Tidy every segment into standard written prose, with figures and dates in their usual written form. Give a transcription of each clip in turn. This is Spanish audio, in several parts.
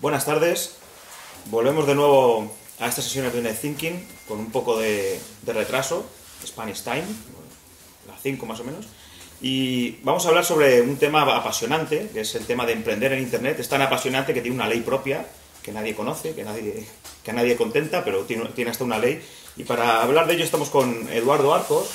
Buenas tardes, volvemos de nuevo a estas sesiones de NetThinking con un poco de retraso, Spanish Time, las 5 más o menos, y vamos a hablar sobre un tema apasionante, que es el tema de emprender en Internet. Es tan apasionante que tiene una ley propia que nadie conoce, que a nadie contenta, pero tiene hasta una ley. Y para hablar de ello estamos con Eduardo Arcos,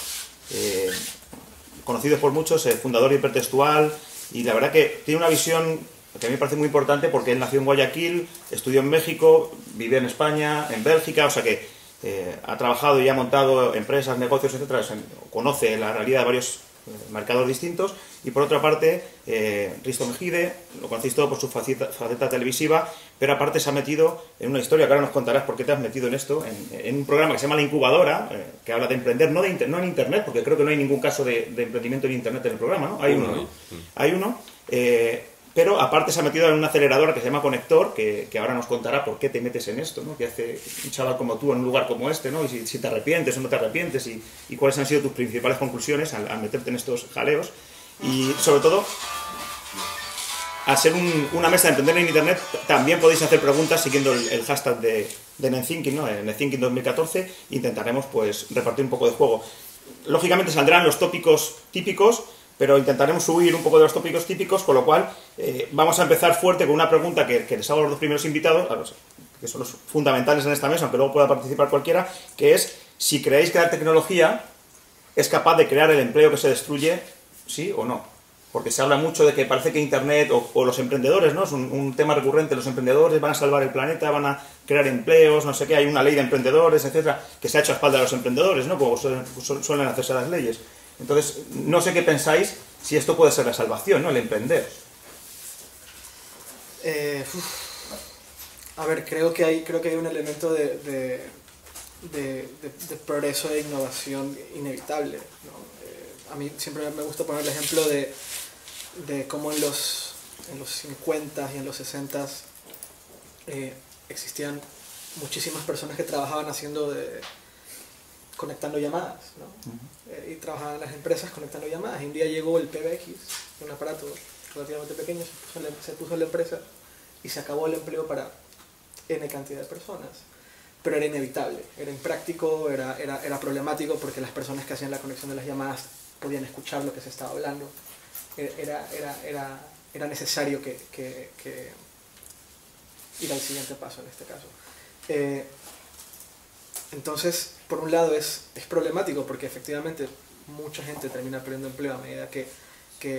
conocido por muchos, fundador de Hipertextual, y la verdad que tiene una visión que a mí me parece muy importante porque él nació en Guayaquil, estudió en México, vive en España, en Bélgica, o sea que ha trabajado y ha montado empresas, negocios, etcétera, conoce la realidad de varios mercados distintos. Y por otra parte, Risto Mejide, lo conocéis todo por su faceta televisiva, pero aparte se ha metido en una historia que ahora nos contarás por qué te has metido en esto, en un programa que se llama La Incubadora, que habla de emprender, no en Internet, porque creo que no hay ningún caso de emprendimiento en Internet en el programa, ¿no? Hay uno, ¿no? Hay uno. Pero aparte se ha metido en una aceleradora que se llama Conector, que ahora nos contará por qué te metes en esto, ¿no? Que hace un chaval como tú en un lugar como este, ¿no? Y si te arrepientes o no te arrepientes, y cuáles han sido tus principales conclusiones al meterte en estos jaleos. Y sobre todo, al ser una mesa de emprender en Internet, también podéis hacer preguntas siguiendo el hashtag de NetThinking, ¿no? NetThinking 2014, intentaremos pues repartir un poco de juego. Lógicamente saldrán los tópicos típicos, pero intentaremos huir un poco de los tópicos típicos, con lo cual vamos a empezar fuerte con una pregunta que les hago a los dos primeros invitados, que son los fundamentales en esta mesa, aunque luego pueda participar cualquiera, que es si creéis que la tecnología es capaz de crear el empleo que se destruye, sí o no. Porque se habla mucho de que parece que Internet o los emprendedores, ¿no? Es un tema recurrente, los emprendedores van a salvar el planeta, van a crear empleos, no sé qué, hay una ley de emprendedores, etcétera, que se ha hecho a espaldas de los emprendedores, ¿no? Como suelen hacerse las leyes. Entonces, no sé qué pensáis si esto puede ser la salvación, ¿no? El emprender. A ver, creo que hay un elemento de progreso e innovación inevitable, ¿no? A mí siempre me gusta poner el ejemplo de cómo en los 50 y en los 60 existían muchísimas personas que trabajaban conectando llamadas, ¿no? Y trabajaban en las empresas conectando llamadas. Y un día llegó el PBX, un aparato relativamente pequeño, se puso en la empresa y se acabó el empleo para N cantidad de personas. Pero era inevitable, era impráctico, era problemático porque las personas que hacían la conexión de las llamadas podían escuchar lo que se estaba hablando. Era necesario que ir al siguiente paso en este caso. Entonces, por un lado es problemático porque efectivamente mucha gente termina perdiendo empleo a medida que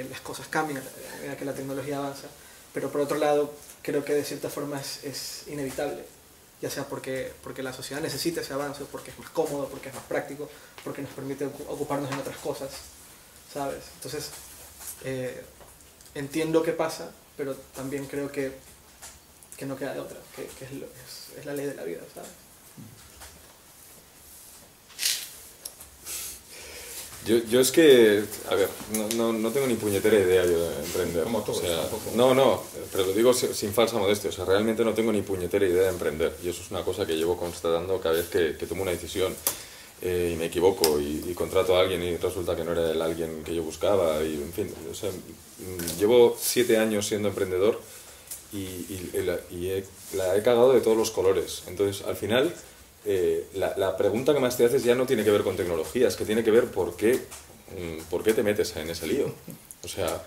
las cosas cambian, a medida que la tecnología avanza, pero por otro lado creo que de cierta forma es inevitable, ya sea porque la sociedad necesita ese avance, porque es más cómodo, porque es más práctico, porque nos permite ocuparnos en otras cosas, ¿sabes? Entonces, entiendo qué pasa, pero también creo que no queda de otra, que es la ley de la vida, ¿sabes? Yo es que, a ver, no tengo ni puñetera idea yo de emprender. Como todos, o sea, tampoco. No, pero lo digo sin falsa modestia, o sea, realmente no tengo ni puñetera idea de emprender. Y eso es una cosa que llevo constatando cada vez que tomo una decisión y me equivoco y contrato a alguien y resulta que no era el alguien que yo buscaba. Y, en fin, o sea, llevo 7 años siendo emprendedor y la he cagado de todos los colores. Entonces, al final, la pregunta que más te haces ya no tiene que ver con tecnología, es que tiene que ver por qué te metes en ese lío. O sea,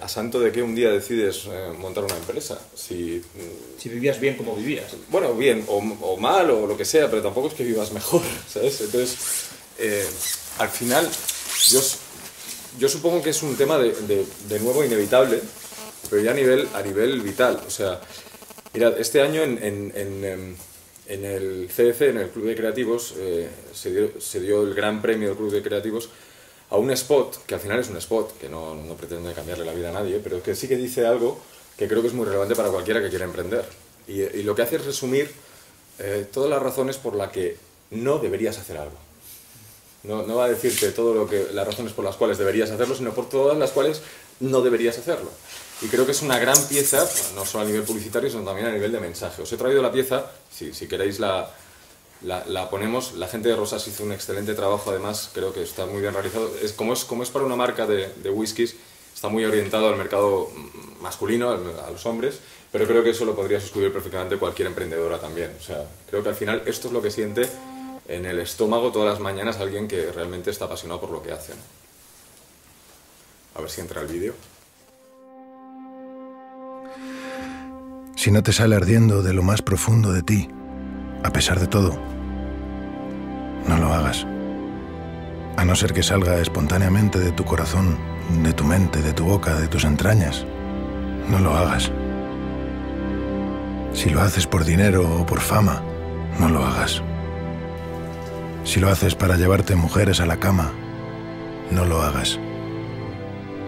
¿a santo de qué un día decides montar una empresa? Si vivías bien como vivías. Bueno, bien, o mal, o lo que sea, pero tampoco es que vivas mejor, ¿sabes? Entonces, al final, yo supongo que es un tema de nuevo inevitable, pero ya a nivel vital. O sea, mirad, este año en el CDC, en el Club de Creativos, se dio el gran premio del Club de Creativos a un spot, que al final es un spot, que no pretende cambiarle la vida a nadie, pero que sí que dice algo que creo que es muy relevante para cualquiera que quiera emprender. Y lo que hace es resumir todas las razones por las que no deberías hacer algo. No va a decirte las razones por las cuales deberías hacerlo, sino por todas las cuales no deberías hacerlo. Y creo que es una gran pieza, no solo a nivel publicitario, sino también a nivel de mensaje. Os he traído la pieza, si queréis la ponemos. La gente de Rosas hizo un excelente trabajo, además, creo que está muy bien realizado. Como es para una marca de whiskies, está muy orientado al mercado masculino, a los hombres, pero creo que eso lo podría suscribir perfectamente cualquier emprendedora también. O sea, creo que al final esto es lo que siente en el estómago todas las mañanas alguien que realmente está apasionado por lo que hace, ¿no? A ver si entra el vídeo. Si no te sale ardiendo de lo más profundo de ti, a pesar de todo, no lo hagas. A no ser que salga espontáneamente de tu corazón, de tu mente, de tu boca, de tus entrañas, no lo hagas. Si lo haces por dinero o por fama, no lo hagas. Si lo haces para llevarte mujeres a la cama, no lo hagas.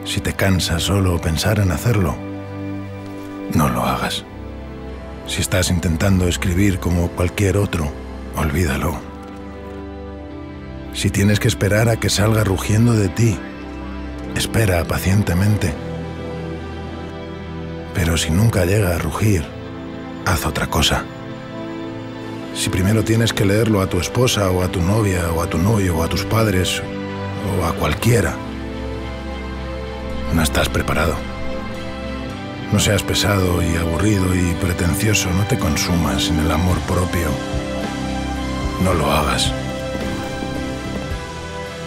Si te cansa solo pensar en hacerlo, no lo hagas. Si estás intentando escribir como cualquier otro, olvídalo. Si tienes que esperar a que salga rugiendo de ti, espera pacientemente. Pero si nunca llega a rugir, haz otra cosa. Si primero tienes que leerlo a tu esposa o a tu novia o a tu novio o a tus padres o a cualquiera, no estás preparado. No seas pesado y aburrido y pretencioso, no te consumas en el amor propio. No lo hagas.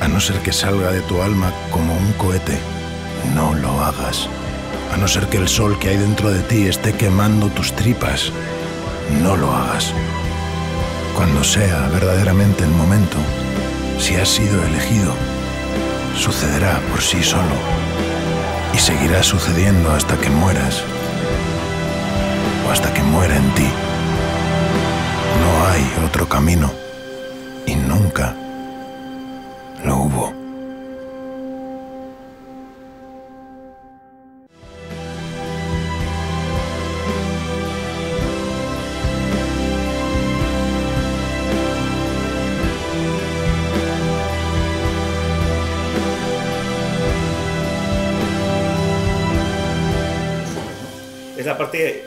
A no ser que salga de tu alma como un cohete, no lo hagas. A no ser que el sol que hay dentro de ti esté quemando tus tripas, no lo hagas. Cuando sea verdaderamente el momento, si has sido elegido, sucederá por sí solo y seguirá sucediendo hasta que mueras o hasta que muera en ti. No hay otro camino y nunca lo hubo. Es la parte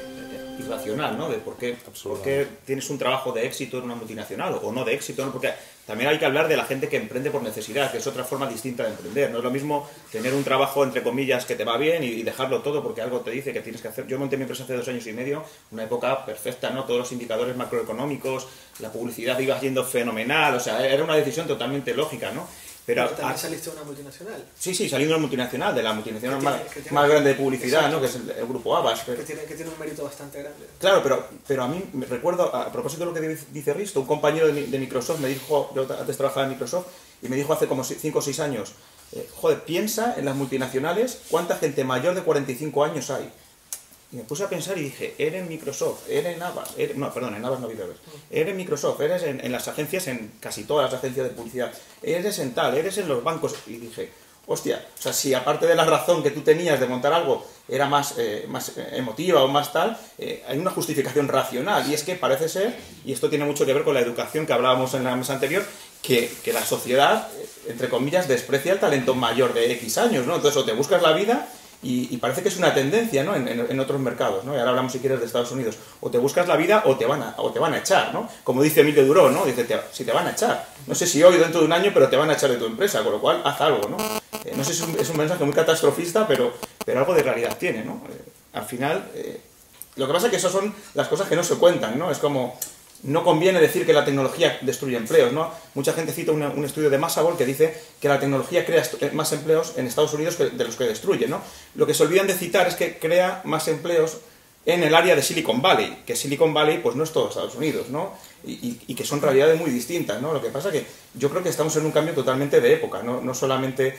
irracional, ¿no? De por qué tienes un trabajo de éxito en una multinacional o no de éxito, ¿no? Porque también hay que hablar de la gente que emprende por necesidad, que es otra forma distinta de emprender. No es lo mismo tener un trabajo, entre comillas, que te va bien y dejarlo todo porque algo te dice que tienes que hacer. Yo monté mi empresa hace 2 años y medio, una época perfecta, ¿no? Todos los indicadores macroeconómicos, la publicidad iba yendo fenomenal, o sea, era una decisión totalmente lógica, ¿no? Pero también saliste de una multinacional. Sí, salí de una multinacional, de la multinacional más grande de publicidad, exacto, ¿no? Que es el grupo Abbas. Que tiene un mérito bastante grande. Claro, pero a mí me recuerdo, a propósito de lo que dice Risto, un compañero de Microsoft me dijo, yo antes trabajaba en Microsoft, y me dijo hace como 5 o 6 años, joder, piensa en las multinacionales, cuánta gente mayor de 45 años hay. Y me puse a pensar y dije, eres en Microsoft, eres en Abbas, en Abbas no eres en Microsoft, eres en las agencias, en casi todas las agencias de publicidad, eres en tal, eres en los bancos. Y dije, hostia, o sea, si aparte de la razón que tú tenías de montar algo era más emotiva o más tal, hay una justificación racional, y es que parece ser, y esto tiene mucho que ver con la educación que hablábamos en la mesa anterior, que la sociedad, entre comillas, desprecia el talento mayor de X años, ¿no? Entonces o te buscas la vida. Y parece que es una tendencia, ¿no? en otros mercados, ¿no? Y ahora hablamos, si quieres, de Estados Unidos. O te buscas la vida o te van a echar, ¿no? Como dice Emilio Duró, ¿no? Dice, si te van a echar. No sé si hoy o dentro de un año, pero te van a echar de tu empresa, con lo cual haz algo, ¿no? No sé si es un mensaje muy catastrofista, pero algo de realidad tiene, ¿no? Al final, lo que pasa es que esas son las cosas que no se cuentan, ¿no? Es como... No conviene decir que la tecnología destruye empleos, ¿no? Mucha gente cita un estudio de Massable que dice que la tecnología crea más empleos en Estados Unidos que de los que destruye, ¿no? Lo que se olvidan de citar es que crea más empleos en el área de Silicon Valley, que Silicon Valley pues no es todo Estados Unidos, ¿no? Y que son realidades muy distintas, ¿no? Lo que pasa es que yo creo que estamos en un cambio totalmente de época, no solamente...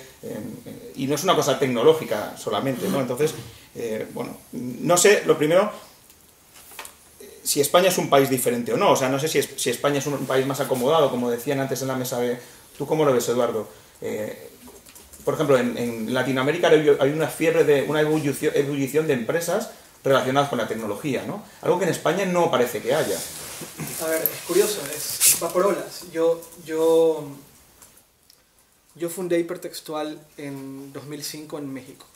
y no es una cosa tecnológica solamente, ¿no? Entonces, bueno, no sé, lo primero... si España es un país diferente o no, o sea, no sé si España es un país más acomodado, como decían antes en la mesa de... ¿Tú cómo lo ves, Eduardo? Por ejemplo, en Latinoamérica hay una fiebre una ebullición de empresas relacionadas con la tecnología, ¿no? Algo que en España no parece que haya. A ver, es curioso, va por olas. Yo fundé Hipertextual en 2005 en México.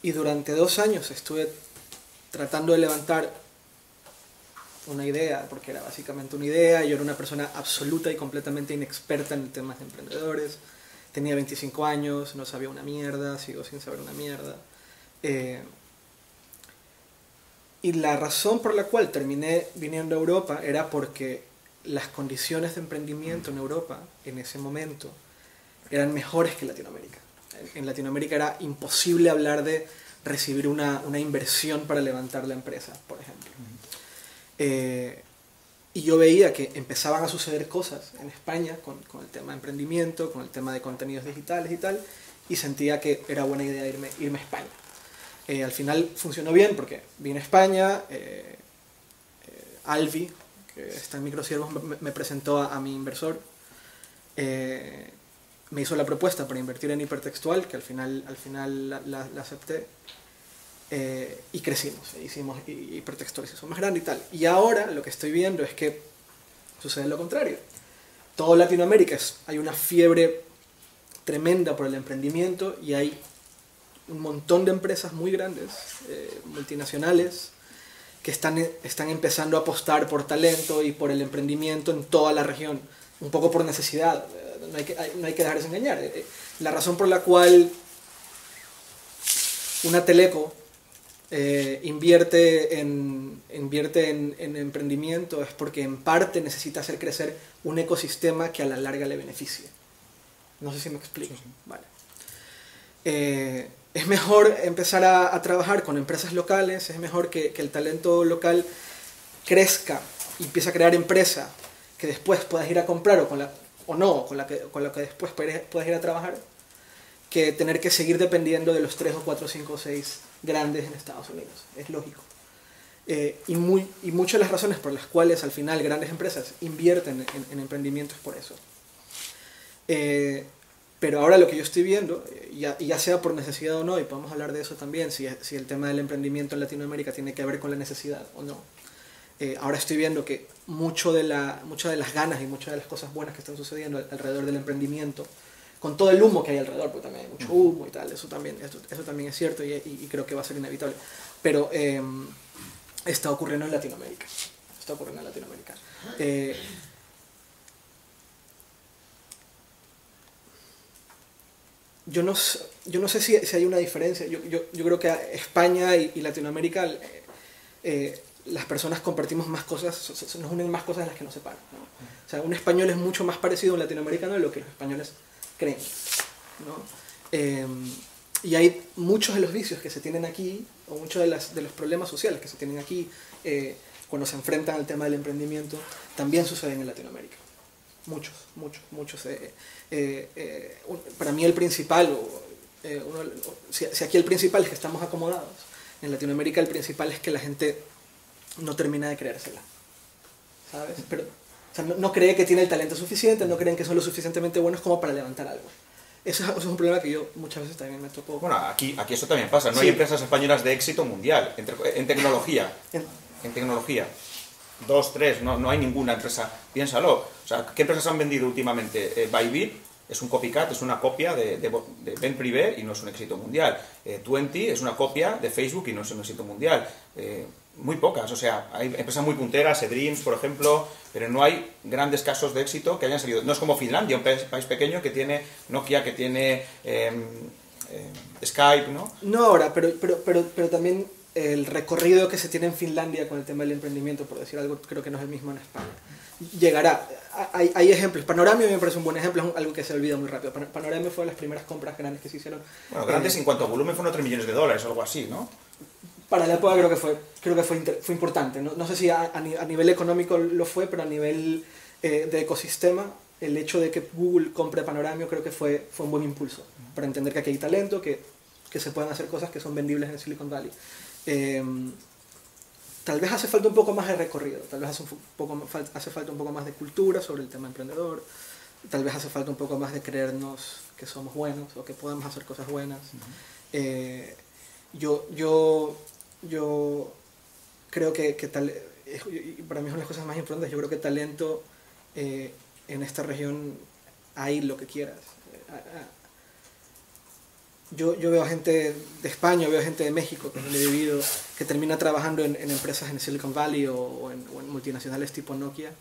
Y durante 2 años estuve tratando de levantar una idea, porque era básicamente una idea. Yo era una persona absoluta y completamente inexperta en temas de emprendedores. tenía 25 años, no sabía una mierda, sigo sin saber una mierda. Y la razón por la cual terminé viniendo a Europa era porque las condiciones de emprendimiento en Europa en ese momento eran mejores que en Latinoamérica. En Latinoamérica era imposible hablar de recibir una inversión para levantar la empresa, por ejemplo. Y yo veía que empezaban a suceder cosas en España con el tema de emprendimiento, con el tema de contenidos digitales y tal, y sentía que era buena idea irme a España. Al final funcionó bien porque vine a España, Alvi, que está en Microsiervos, me presentó a mi inversor, me hizo la propuesta para invertir en hipertextual, que al final la acepté, y crecimos, hicimos hipertextual, se hizo más grande y tal. Y ahora lo que estoy viendo es que sucede lo contrario. Todo Latinoamérica hay una fiebre tremenda por el emprendimiento y hay un montón de empresas muy grandes, multinacionales, que están empezando a apostar por talento y por el emprendimiento en toda la región, un poco por necesidad, no hay que dejarse engañar. La razón por la cual una teleco invierte en emprendimiento es porque en parte necesita hacer crecer un ecosistema que a la larga le beneficie. No sé si me explico. Sí. Vale. Es mejor empezar a trabajar con empresas locales, es mejor que el talento local crezca y empiece a crear empresa que después puedas ir a comprar o con la que después puedas ir a trabajar, que tener que seguir dependiendo de los 3 o 4 o 5 o 6 grandes en Estados Unidos. Es lógico. Y muchas de las razones por las cuales al final grandes empresas invierten en emprendimiento es por eso. Pero ahora lo que yo estoy viendo, ya sea por necesidad o no, y podemos hablar de eso también, si el tema del emprendimiento en Latinoamérica tiene que ver con la necesidad o no. Ahora estoy viendo que muchas de las ganas y muchas de las cosas bueas que están sucediendo alrededor del emprendimiento, con todo el humo que hay alrededor, porque también hay mucho humo y tal, eso también es cierto y creo que va a ser inevitable. Pero está ocurriendo en Latinoamérica. Yo no sé si hay una diferencia. Yo creo que España y Latinoamérica, las personas compartimos más cosas, nos unen más cosas de las que nos separan, ¿no? O sea, un español es mucho más parecido a un latinoamericano de lo que los españoles creen, ¿no? Y hay muchos de los vicios que se tienen aquí, o muchos de los problemas sociales que se tienen aquí, cuando se enfrentan al tema del emprendimiento, también suceden en Latinoamérica. Muchos. Para mí el principal, si aquí el principal es que estamos acomodados, en Latinoamérica el principal es que la gente no termina de creérsela, ¿sabes? Pero, o sea, no cree que tiene el talento suficiente, no creen que son lo suficientemente buenos como para levantar algo. Eso es un problema que yo muchas veces también me topo. Bueno, aquí eso también pasa, no hay empresas españolas de éxito mundial, en tecnología. En tecnología. 2, 3, no hay ninguna empresa. Piénsalo. O sea, ¿qué empresas han vendido últimamente? Bybit es un copycat, es una copia de Ben Privé y no es un éxito mundial. 20 es una copia de Facebook y no es un éxito mundial. Muy pocas, o sea, hay empresas muy punteras, Dreams, por ejemplo, pero no hay grandes casos de éxito que hayan salido. No es como Finlandia, un país pequeño que tiene Nokia, que tiene Skype, ¿no? No ahora, pero también el recorrido que se tiene en Finlandia con el tema del emprendimiento, por decir algo, creo que no es el mismo en España. Llegará. Hay ejemplos. Panoramio me parece un buen ejemplo, es algo que se olvida muy rápido. Panoramio fue de las primeras compras grandes que se hicieron. Bueno, grandes en cuanto a volumen fueron $3 millones, algo así, ¿no? Para la época creo que fue importante. No sé si a nivel económico lo fue, pero a nivel de ecosistema, el hecho de que Google compre Panoramio creo que fue un buen impulso para entender que aquí hay talento, que se pueden hacer cosas que son vendibles en Silicon Valley. Tal vez hace falta un poco más de recorrido, tal vez hace falta un poco más de cultura sobre el tema emprendedor, tal vez hace falta un poco más de creernos que somos buenos o que podemos hacer cosas buenas. Yo creo que para mí es una de las cosas más importantes. Yo creo que talento en esta región hay lo que quieras. Yo veo gente de España, veo gente de México, que he vivido, que termina trabajando en empresas en Silicon Valley o en multinacionales tipo Nokia,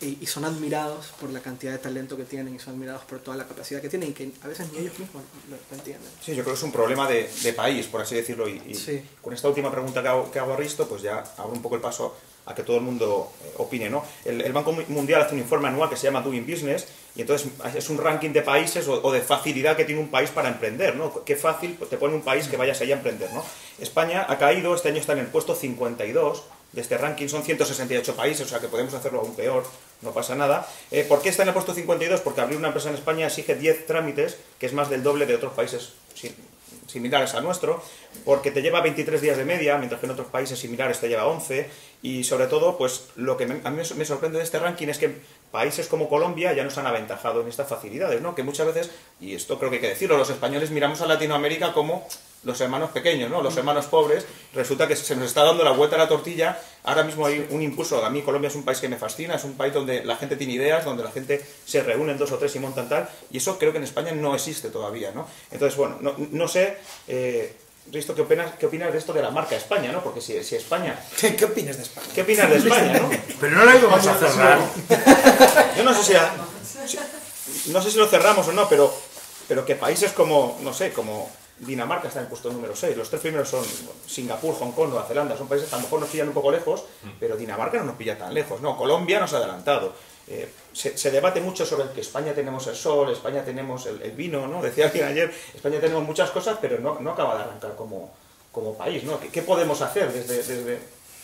y son admirados por la cantidad de talento que tienen y son admirados por toda la capacidad que tienen y que a veces ni ellos mismos lo entienden. Sí, yo creo que es un problema de país, por así decirlo, y Sí. con esta última pregunta que hago a Risto, pues ya abro un poco el paso a que todo el mundo opine, ¿no? El Banco Mundial hace un informe anual que se llama Doing Business, y entonces es un ranking de países o de facilidad que tiene un país para emprender, ¿no? Qué fácil te pone un país que vayas allá a emprender, ¿no? España ha caído, este año está en el puesto 52 de este ranking, son 168 países, o sea que podemos hacerlo aún peor, no pasa nada. ¿Por qué está en el puesto 52? Porque abrir una empresa en España exige 10 trámites, que es más del doble de otros países similares al nuestro, porque te lleva 23 días de media, mientras que en otros países similares te lleva 11, y sobre todo, pues lo que a mí me sorprende de este ranking es que países como Colombia ya nos han aventajado en estas facilidades, ¿no? Que muchas veces, y esto creo que hay que decirlo, los españoles miramos a Latinoamérica como los hermanos pequeños, ¿no? Los hermanos pobres, resulta que se nos está dando la vuelta a la tortilla. Ahora mismo hay un impulso, a mí Colombia es un país que me fascina, es un país donde la gente tiene ideas, donde la gente se reúne en 2 o 3 y montan tal, y eso creo que en España no existe todavía, ¿no? Entonces, bueno, no sé, Risto, ¿qué opinas de esto de la marca España, ¿no? Porque si España... ¿Qué opinas de España? ¿Qué opinas de España, no? Pero no la íbamos a cerrar. Yo no sé si lo cerramos o no, pero que países como, no sé, como Dinamarca está en el puesto número 6, los 3 primeros son Singapur, Hong Kong, Nueva Zelanda, son países que a lo mejor nos pillan un poco lejos, pero Dinamarca no nos pilla tan lejos, no, Colombia nos ha adelantado. Se debate mucho sobre que España tenemos el sol, España tenemos el vino, ¿no? Decía alguien ayer, España tenemos muchas cosas, pero no acaba de arrancar como país, ¿no? ¿Qué podemos hacer desde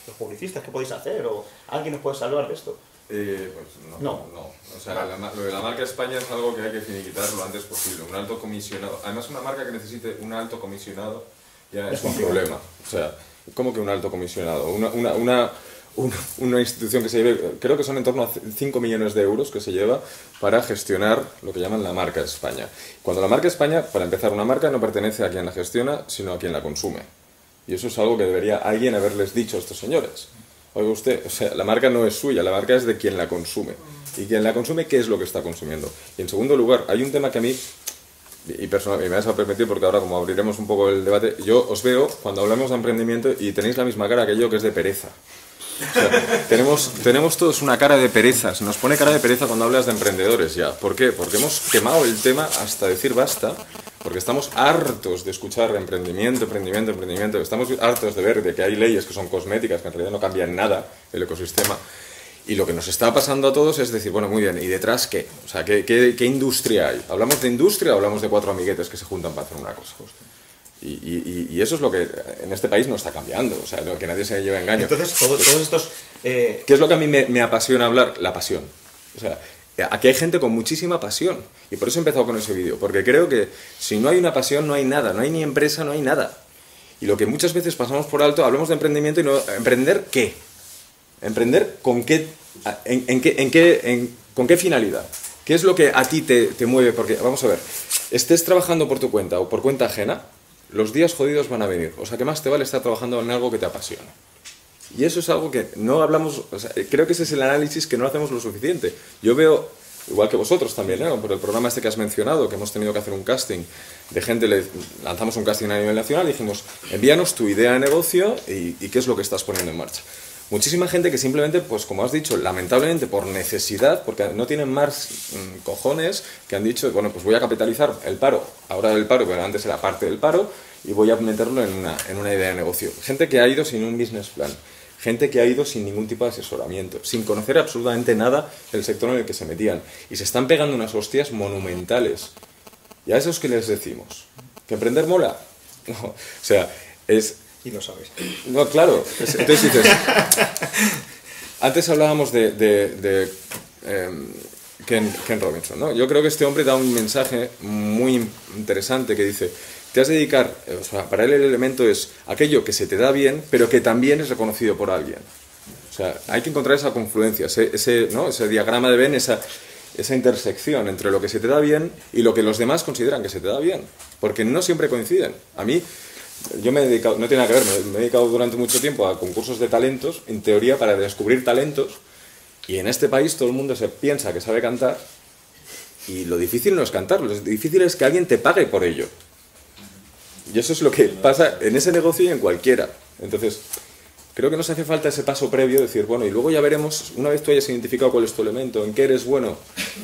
los publicistas? ¿Qué podéis hacer? ¿O alguien nos puede salvar de esto? Pues No. O sea, lo de la marca España es algo que hay que finiquitar lo antes posible. Un alto comisionado, además una marca que necesite un alto comisionado ya es un problema. O sea, ¿cómo que un alto comisionado? Una institución que se lleve, creo que son en torno a 5 millones de euros que se lleva para gestionar lo que llaman la marca España. Cuando la marca España, para empezar, una marca no pertenece a quien la gestiona, sino a quien la consume. Y eso es algo que debería alguien haberles dicho a estos señores. Oiga usted, o sea, la marca no es suya, la marca es de quien la consume. Y quien la consume, ¿qué es lo que está consumiendo? Y en segundo lugar, hay un tema que a mí, y me vas a permitir porque ahora como abriremos un poco el debate, yo os veo cuando hablamos de emprendimiento y tenéis la misma cara que yo, que es de pereza. O sea, tenemos todos una cara de pereza, se nos pone cara de pereza cuando hablas de emprendedores ya. ¿Por qué? Porque hemos quemado el tema hasta decir basta, porque estamos hartos de escuchar emprendimiento, estamos hartos de ver de que hay leyes que son cosméticas, que en realidad no cambian nada el ecosistema. Y lo que nos está pasando a todos es decir, bueno, muy bien, ¿y detrás qué? O sea, ¿qué industria hay? ¿Hablamos de industria o hablamos de 4 amiguetes que se juntan para hacer una cosa? Y eso es lo que en este país no está cambiando, o sea, que nadie se lleve a engaño. Entonces, todos estos... ¿Qué es lo que a mí me apasiona hablar? La pasión. O sea, aquí hay gente con muchísima pasión, y por eso he empezado con ese vídeo, porque creo que si no hay una pasión no hay nada, no hay ni empresa, no hay nada. Y lo que muchas veces pasamos por alto, hablamos de emprendimiento y no... ¿Emprender qué? ¿Emprender con qué? ¿Con qué finalidad? ¿Qué es lo que a ti te mueve? Porque, vamos a ver, estés trabajando por tu cuenta o por cuenta ajena, los días jodidos van a venir. O sea, ¿qué más te vale estar trabajando en algo que te apasiona? Y eso es algo que no hablamos... O sea, creo que ese es el análisis que no hacemos lo suficiente. Yo veo, igual que vosotros también, ¿no? Por el programa este que has mencionado, que hemos tenido que hacer un casting de gente, lanzamos un casting a nivel nacional y dijimos, envíanos tu idea de negocio y qué es lo que estás poniendo en marcha. Muchísima gente que simplemente, pues como has dicho, lamentablemente por necesidad, porque no tienen más cojones, que han dicho, bueno, pues voy a capitalizar el paro, ahora el paro, pero antes era parte del paro, y voy a meterlo en una idea de negocio. Gente que ha ido sin un business plan, gente que ha ido sin ningún tipo de asesoramiento, sin conocer absolutamente nada del sector en el que se metían, y se están pegando unas hostias monumentales. ¿Y a esos qué les decimos? ¿Que emprender mola? No, o sea, es... Y lo sabes. No, claro. Entonces dices... Antes hablábamos de Ken Robinson, ¿no? Yo creo que este hombre da un mensaje muy interesante que dice, te has de dedicar, o sea, para él el elemento es aquello que se te da bien, pero que también es reconocido por alguien. O sea, hay que encontrar esa confluencia, ese diagrama de Venn, esa intersección entre lo que se te da bien y lo que los demás consideran que se te da bien. Porque no siempre coinciden. A mí... Yo me he dedicado, no tiene nada que ver, me he dedicado durante mucho tiempo a concursos de talentos, en teoría para descubrir talentos, y en este país todo el mundo se piensa que sabe cantar, y lo difícil no es cantarlo, lo difícil es que alguien te pague por ello. Y eso es lo que pasa en ese negocio y en cualquiera. Entonces, creo que nos hace falta ese paso previo, decir, bueno, y luego ya veremos, una vez tú hayas identificado cuál es tu elemento, en qué eres bueno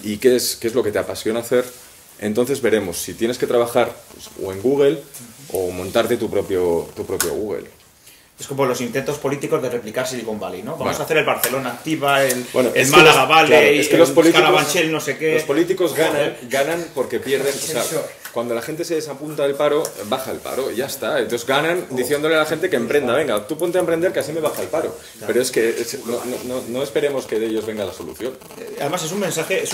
y qué es lo que te apasiona hacer, entonces veremos si tienes que trabajar pues, o en Google o montarte tu propio Google. Es como los intentos políticos de replicar Silicon Valley, ¿no? Vamos Bueno. a hacer el Barcelona Activa, el Es Málaga Valley, claro, es que los el políticos, Carabanchel, no sé qué. Los políticos Joder. ganan porque pierden. O sea, cuando la gente se desapunta del paro, baja el paro y ya está. Entonces ganan diciéndole a la gente que emprenda. Venga, tú ponte a emprender que así me baja el paro. Pero es que no esperemos que de ellos venga la solución. Además es un mensaje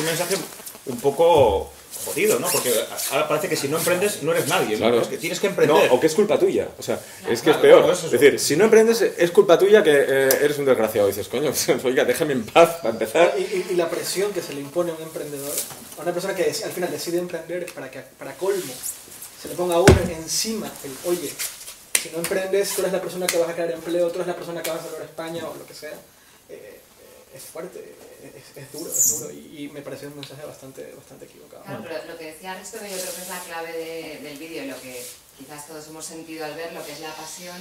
un poco jodido, ¿no? Porque ahora parece que si no emprendes no eres nadie, ¿no? Claro. Es que tienes que emprender. No, o que es culpa tuya. O sea, es que Claro, es peor. claro, eso Es decir, si no emprendes, es culpa tuya que eres un desgraciado. Y dices, coño, oiga, déjame en paz para empezar. Y la presión que se le impone a un emprendedor, a una persona que al final decide emprender para colmo, se le ponga a uno encima el, oye, si no emprendes, tú eres la persona que vas a crear empleo, tú eres la persona que vas a salvar a España o lo que sea. Es fuerte, es duro, y me parece un mensaje bastante equivocado. Claro, pero lo que decía Ernesto, que yo creo que es la clave del vídeo y lo que quizás todos hemos sentido al ver, lo que es la pasión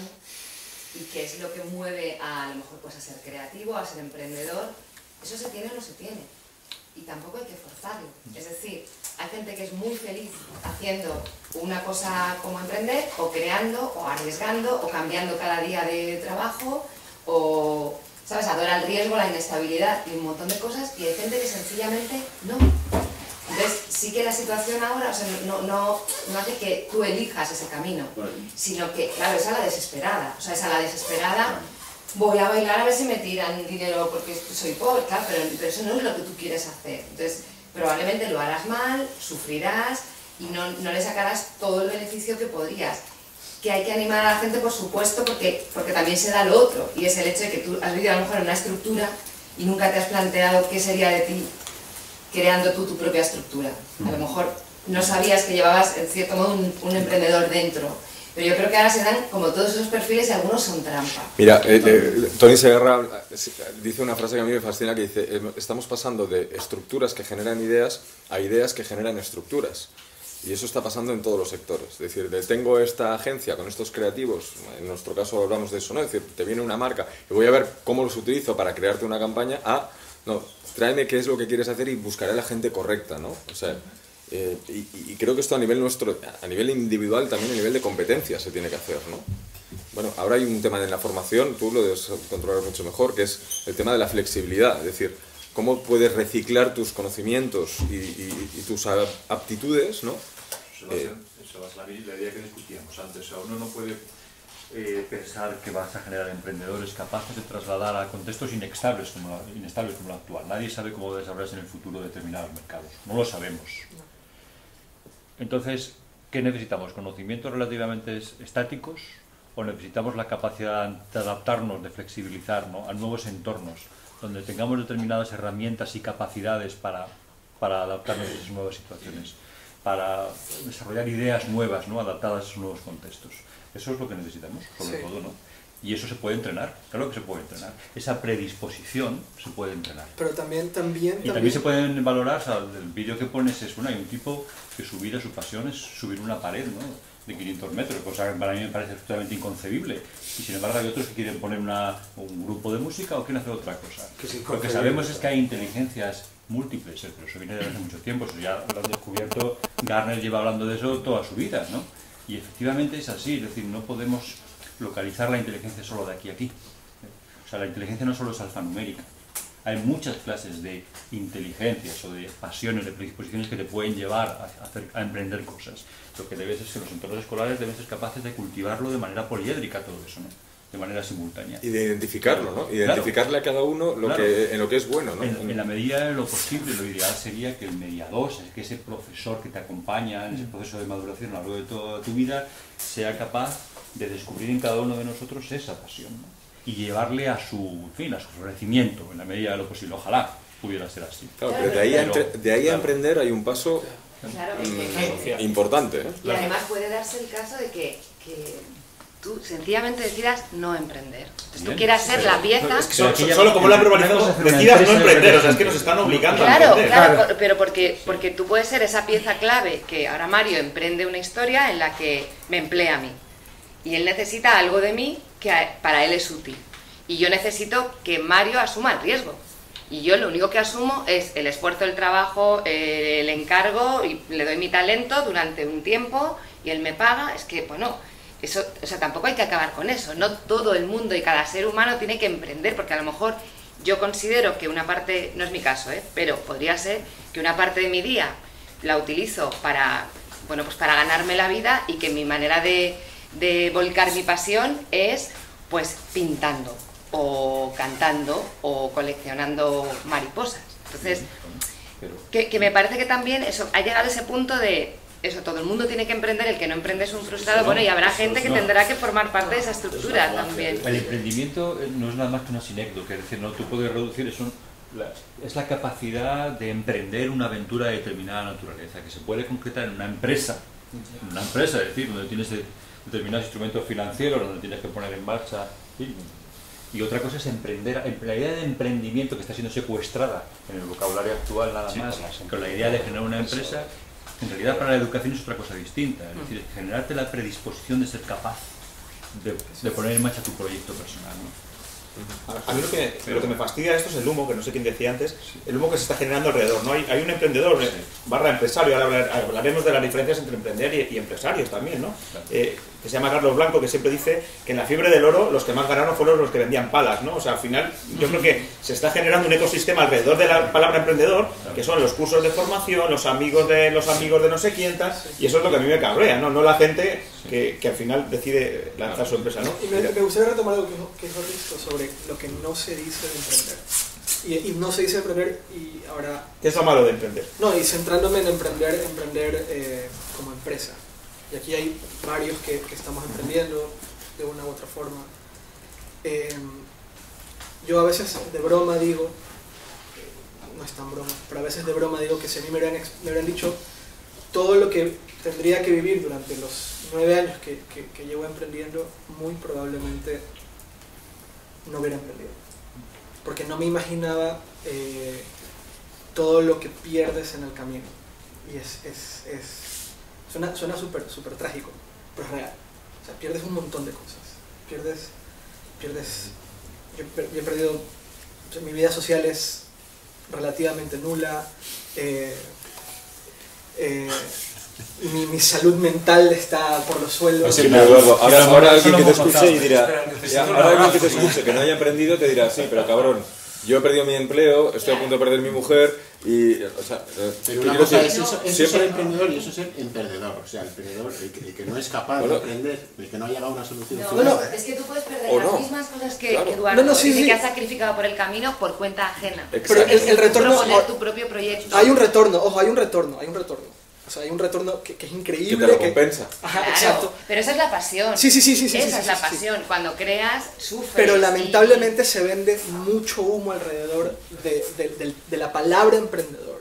y que es lo que mueve a lo mejor pues a ser creativo, a ser emprendedor. Eso se tiene o no se tiene. Y tampoco hay que forzarlo. Es decir, hay gente que es muy feliz haciendo una cosa como emprender, o creando, o arriesgando, o cambiando cada día de trabajo, o, ¿sabes?, adora el riesgo, la inestabilidad y un montón de cosas, y hay gente que sencillamente no. Entonces, sí que la situación ahora, o sea, no hace que tú elijas ese camino, sino que, claro, es a la desesperada. O sea, es a la desesperada, voy a bailar a ver si me tiran dinero porque soy pobre, claro, pero eso no es lo que tú quieres hacer. Entonces, probablemente lo harás mal, sufrirás y no le sacarás todo el beneficio que podrías. Que hay que animar a la gente, por supuesto, porque también se da lo otro, y es el hecho de que tú has vivido a lo mejor en una estructura y nunca te has planteado qué sería de ti creando tú tu propia estructura. A lo mejor no sabías que llevabas, en cierto modo, un emprendedor dentro. Pero yo creo que ahora se dan como todos esos perfiles y algunos son trampa. Mira, Tony Segarra dice una frase que a mí me fascina, que dice, estamos pasando de estructuras que generan ideas a ideas que generan estructuras. Y eso está pasando en todos los sectores. Es decir, tengo esta agencia con estos creativos, en nuestro caso hablamos de eso, ¿no? Es decir, te viene una marca y voy a ver cómo los utilizo para crearte una campaña, no, tráeme qué es lo que quieres hacer y buscaré a la gente correcta, ¿no? O sea, y creo que esto a nivel nuestro, a nivel individual, también a nivel de competencia se tiene que hacer, ¿no? Bueno, ahora hay un tema en la formación, tú lo debes controlar mucho mejor, que es el tema de la flexibilidad, es decir, cómo puedes reciclar tus conocimientos y tus aptitudes, ¿no? Eso es la idea que discutíamos antes. O sea, uno no puede pensar que vas a generar emprendedores capaces de trasladar a contextos inestables como el actual. Nadie sabe cómo desarrollarse en el futuro determinados mercados. No lo sabemos. Entonces, ¿qué necesitamos? ¿Conocimientos relativamente estáticos o necesitamos la capacidad de adaptarnos, de flexibilizar, ¿no?, a nuevos entornos, donde tengamos determinadas herramientas y capacidades para adaptarnos a esas nuevas situaciones, para desarrollar ideas nuevas, ¿no?, adaptadas a esos nuevos contextos? Eso es lo que necesitamos, sobre todo, ¿no? Y eso se puede entrenar, claro que se puede entrenar. Esa predisposición se puede entrenar. Pero también se pueden valorar, o sea, el vídeo que pones es, bueno, hay un tipo que su vida, su pasión es subir una pared, ¿no?, de 500 metros, cosa que para mí me parece totalmente inconcebible. Y sin embargo hay otros que quieren poner un grupo de música o quieren hacer otra cosa. Lo que sabemos es que hay inteligencias múltiples, pero eso viene desde hace mucho tiempo, eso ya lo han descubierto. Gartner lleva hablando de eso toda su vida, ¿no? Y efectivamente es así, es decir, no podemos localizar la inteligencia solo de aquí a aquí. O sea, la inteligencia no solo es alfanumérica. Hay muchas clases de inteligencias o de pasiones, de predisposiciones que te pueden llevar a emprender cosas. Lo que debes es que los entornos escolares deben ser capaces de cultivarlo de manera poliédrica, todo eso, ¿no?, de manera simultánea. Y de identificarlo, ¿no? Identificarle a cada uno en lo que es bueno, ¿no? En la medida de lo posible, lo ideal sería que el mediador, que ese profesor que te acompaña en ese proceso de maduración a lo largo de toda tu vida, sea capaz de descubrir en cada uno de nosotros esa pasión, ¿no?, y llevarle a su florecimiento en la medida de lo posible. Ojalá pudiera ser así. Claro, pero de ahí a emprender hay un paso importante, ¿eh? Y además puede darse el caso de que tú sencillamente decidas no emprender. Entonces tú quieras ser la pieza... Solo como la probabilidad decidas no emprender, o sea, es que nos están obligando a emprender. Claro, pero porque tú puedes ser esa pieza clave, que ahora Mario emprende una historia en la que me emplea a mí. Y él necesita algo de mí que para él es útil. y yo necesito que Mario asuma el riesgo. Y yo lo único que asumo es el esfuerzo, el trabajo, el encargo, y le doy mi talento durante un tiempo y él me paga. Es que, bueno, eso, o sea, tampoco hay que acabar con eso. No todo el mundo y cada ser humano tiene que emprender, porque a lo mejor yo considero que una parte, no es mi caso, pero podría ser que una parte de mi día la utilizo para, bueno, pues para ganarme la vida, y que mi manera de volcar mi pasión es pues pintando, o cantando, o coleccionando mariposas. Entonces, que me parece que también eso ha llegado a ese punto de eso, todo el mundo tiene que emprender, el que no emprende es un frustrado. Bueno, y habrá gente que tendrá que formar parte de esa estructura también. El emprendimiento no es nada más que una sinécdoque, es decir, no, tú puedes reducir, es la capacidad de emprender una aventura de determinada naturaleza, que se puede concretar en una empresa, es decir, donde tienes determinados instrumentos financieros, donde tienes que poner en marcha. Y otra cosa es emprender, la idea de emprendimiento que está siendo secuestrada en el vocabulario actual nada más, con la idea de generar una empresa. En realidad para la educación es otra cosa distinta, es decir, generarte la predisposición de ser capaz de poner en marcha tu proyecto personal, ¿no? A mí lo que me fastidia esto es el humo, que no sé quién decía antes, el humo que se está generando alrededor, ¿no? Hay un emprendedor barra empresario, ahora hablaremos de las diferencias entre emprender y empresarios también, ¿no? Que se llama Carlos Blanco, que siempre dice que en la fiebre del oro los que más ganaron fueron los que vendían palas, ¿no? O sea, al final yo creo que se está generando un ecosistema alrededor de la palabra emprendedor, que son los cursos de formación, los amigos de no sé quién, tal, y eso es lo que a mí me cabrea, ¿no? No la gente que al final decide lanzar su empresa, ¿no? Y me gustaría retomar algo que dijo Risto sobre lo que no se dice de emprender. Y no se dice emprender, y ahora... ¿Qué es lo malo de emprender? No, y centrándome en emprender como empresa. Y aquí hay varios que estamos emprendiendo de una u otra forma. Yo a veces de broma digo, no es tan broma, pero a veces de broma digo que si a mí me hubieran dicho todo lo que tendría que vivir durante los 9 años que llevo emprendiendo, muy probablemente no hubiera emprendido. Porque no me imaginaba todo lo que pierdes en el camino. Y suena súper trágico, pero es real. O sea, pierdes un montón de cosas. Yo he perdido, o sea, mi vida social es relativamente nula. Mi salud mental está por los suelos. Sí, Eduardo, ahora alguien que te escuche y dirá, ahora alguien que te escuche que no haya emprendido te dirá, sí, pero cabrón, yo he perdido mi empleo, estoy a punto de perder mi mujer y, o sea, pero una cosa es eso es ser emprendedor y eso es ser emprendedor, o sea, el emprendedor, el que no es capaz de emprender, el que no ha llegado a una solución. No, es que tú puedes perder las mismas cosas que Eduardo, que has sacrificado por el camino por cuenta ajena. Pero el retorno, proponer tu propio proyecto. Hay un retorno, ojo, hay un retorno. O sea, hay un retorno que es increíble. Que te recompensa. Ajá, claro, exacto. Pero esa es la pasión. Sí. Esa es la pasión. Cuando creas, sufres. Pero lamentablemente se vende mucho humo alrededor de la palabra emprendedor.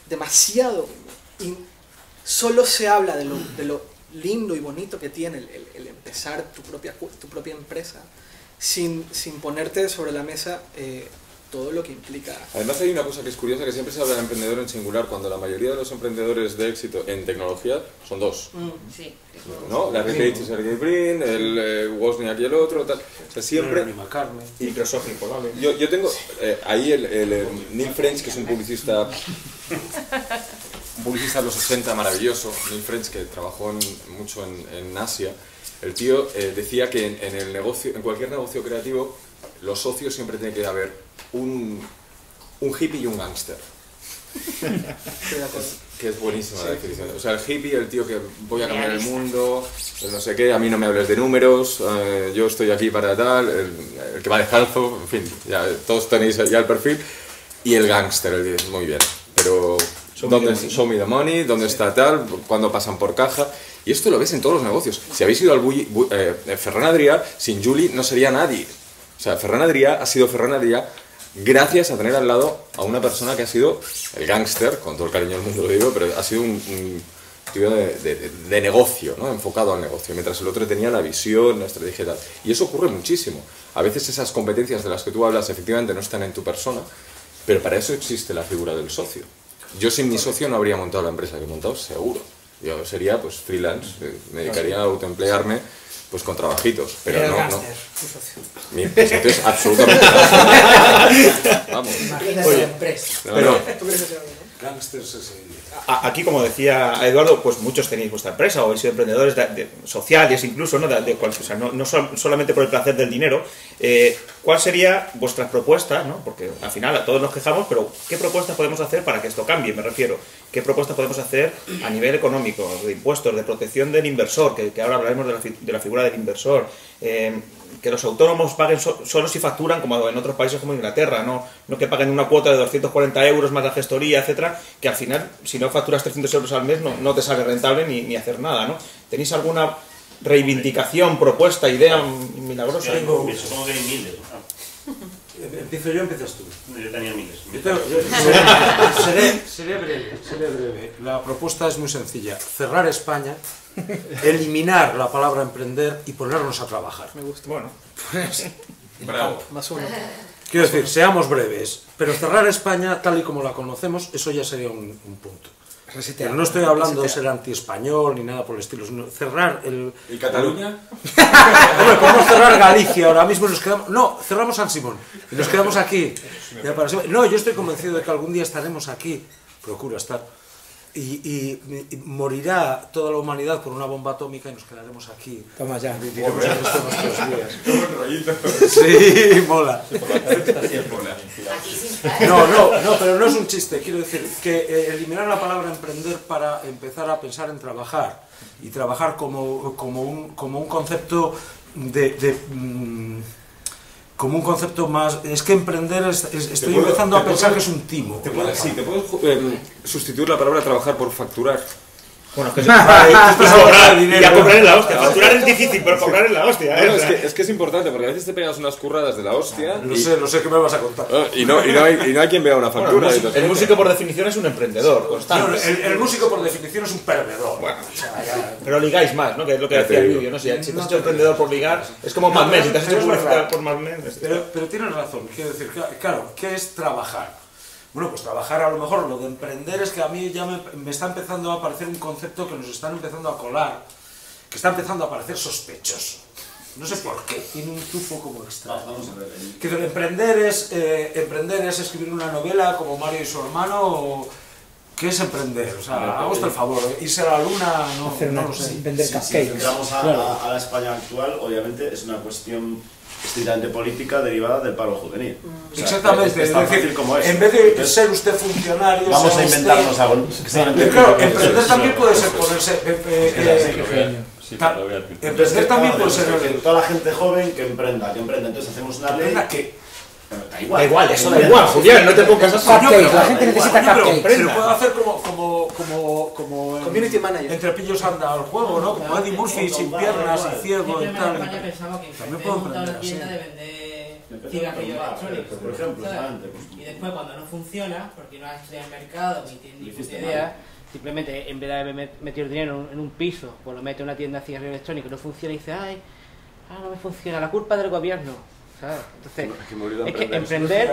Demasiado humo. Y solo se habla de lo lindo y bonito que tiene el empezar tu propia empresa sin ponerte sobre la mesa todo lo que implica. Además hay una cosa que es curiosa, que siempre se habla de emprendedor en singular, cuando la mayoría de los emprendedores de éxito en tecnología son dos. Sí. ¿No? La Page y Sergey Brin, el Wozniak y el otro, tal. O sea, siempre... Y Microsoft improbable. Yo tengo ahí el Neil French, que es un publicista de los 80 maravilloso, Neil French, que trabajó mucho en Asia. El tío decía que en cualquier negocio creativo, los socios siempre tiene que haber un hippie y un gángster. Que es buenísima la definición. O sea, el hippie, el tío que voy a cambiar el mundo, el no sé qué, a mí no me hables de números, yo estoy aquí para tal, el que va descalzo, en fin, ya todos tenéis ya el perfil. Y el gángster, el dice, muy bien, pero show me the money, ¿dónde está tal? ¿Cuándo pasan por caja? Y esto lo ves en todos los negocios. Si habéis ido al Ferran Adrià, sin Juli no sería nadie. O sea, Ferran Adrià ha sido Ferran Adrià gracias a tener al lado a una persona que ha sido el gángster, con todo el cariño del mundo lo digo, pero ha sido un tío de negocio, ¿no? Enfocado al negocio, mientras el otro tenía la visión, la estrategia y tal. Y eso ocurre muchísimo. A veces esas competencias de las que tú hablas efectivamente no están en tu persona, pero para eso existe la figura del socio. Yo sin mi socio no habría montado la empresa que he montado, seguro. Yo sería pues freelance, me dedicaría a autoemplearme Pues con trabajitos, pero Era no. gángster, tu socio. Mi socio es absolutamente. Vamos. Imagínate la empresa. No, no. ¿Tú crees que sea bueno? Gángsters es el... Aquí, como decía Eduardo, pues muchos tenéis vuestra empresa o habéis sido emprendedores sociales incluso, ¿no? O sea, no solamente por el placer del dinero. ¿Cuál sería vuestra propuesta, ¿no? Porque al final a todos nos quejamos, pero ¿qué propuestas podemos hacer para que esto cambie? Me refiero, ¿qué propuestas podemos hacer a nivel económico, de impuestos, de protección del inversor, que ahora hablaremos de la figura del inversor? Que los autónomos paguen solo si facturan, como en otros países como Inglaterra, no que paguen una cuota de 240 euros más la gestoría, etcétera, que al final, si no facturas 300 euros al mes, no te sale rentable ni hacer nada, ¿no? ¿Tenéis alguna reivindicación, propuesta, idea milagrosa? Supongo que hay miles. ¿Empiezo yo o empiezas tú? Yo tenía miles. Seré breve. La propuesta es muy sencilla. Cerrar España, eliminar la palabra emprender y ponernos a trabajar. Me gusta. Bueno, Bravo. Más uno. Quiero decir, seamos breves, pero cerrar España tal y como la conocemos, eso ya sería un punto. Pero no estoy hablando de ser anti-español ni nada por el estilo, sino cerrar el... ¿Y Cataluña? Hombre, podemos cerrar Galicia ahora mismo y nos quedamos... No, cerramos San Simón y nos quedamos aquí. Ya para siempre. No, yo estoy convencido de que algún día estaremos aquí, procuro estar, y morirá toda la humanidad por una bomba atómica y nos quedaremos aquí. Toma ya. Viviremos el resto de nuestros días. Qué buen rollito. Sí, mola. Aquí sin parar. No, pero no es un chiste. Quiero decir que eliminar la palabra emprender para empezar a pensar en trabajar y trabajar como un concepto como un concepto más... Es que emprender, estoy empezando a pensar que es un timo. Sí, te puedes sustituir la palabra trabajar por facturar. bueno, es que cobrar, y a cobrar en la hostia. Facturar es difícil, pero cobrar en la hostia. Bueno, es que es importante, porque a veces te pegas unas curradas de la hostia. Lo sé que me vas a contar. Y no hay quien vea una factura. Bueno, el músico por definición es un emprendedor constante. El músico por definición es un perdedor. Bueno, pero ligáis más, ¿no? Que es lo que decía el vídeo, ¿no? Si te has hecho emprendedor por ligar, es como Mad Men, si te has hecho publicidad por Mad Men... Pero tienes razón, quiero decir, claro, ¿qué es trabajar? Bueno, pues trabajar a lo mejor, lo de emprender es que a mí ya me está empezando a aparecer un concepto que nos están empezando a colar, que está empezando a parecer sospechoso. No sé por qué, tiene un tufo como extraño. Vamos a ver. Que emprender es escribir una novela como Mario y su hermano, o ¿qué es emprender? O sea, haga usted el favor, irse a la luna, no lo sé. Vender Si cupcakes. entramos a la España actual, obviamente es una cuestión estrictamente política derivada del paro juvenil. O sea, Exactamente, es tan es decir, fácil como eso. en vez de Entonces, ser usted funcionario, vamos sea a inventarnos usted... algo. Claro, emprender también puede ser ponerse... Sí, pero lo voy a admitir. Emprender también puede ser... Toda la gente joven que emprenda. Entonces hacemos una ley... Venga, que... Da igual, eso da igual, Julián, no te pongas así. Cupcakes, la gente necesita Pero cupcakes. se lo puede hacer como en- Community manager. Entre pillos anda al juego, ¿no? Como Eddie Murphy, sin piernas y ciego y Siempre en tal. España pensamos que También Infectel puedo monta una emprender tienda así. de vender cigarrillos electrónicos. Por ejemplo, ¿sabes? exactamente, Y después cuando no funciona, porque no has estudiado el mercado ni tienes ni puta idea, simplemente en vez de haber metido el dinero en un piso, pues lo mete en una tienda de cigarrillos electrónicos, no funciona y dice, ay, no me funciona, la culpa del gobierno. ¿Sabes? Entonces, es que emprender,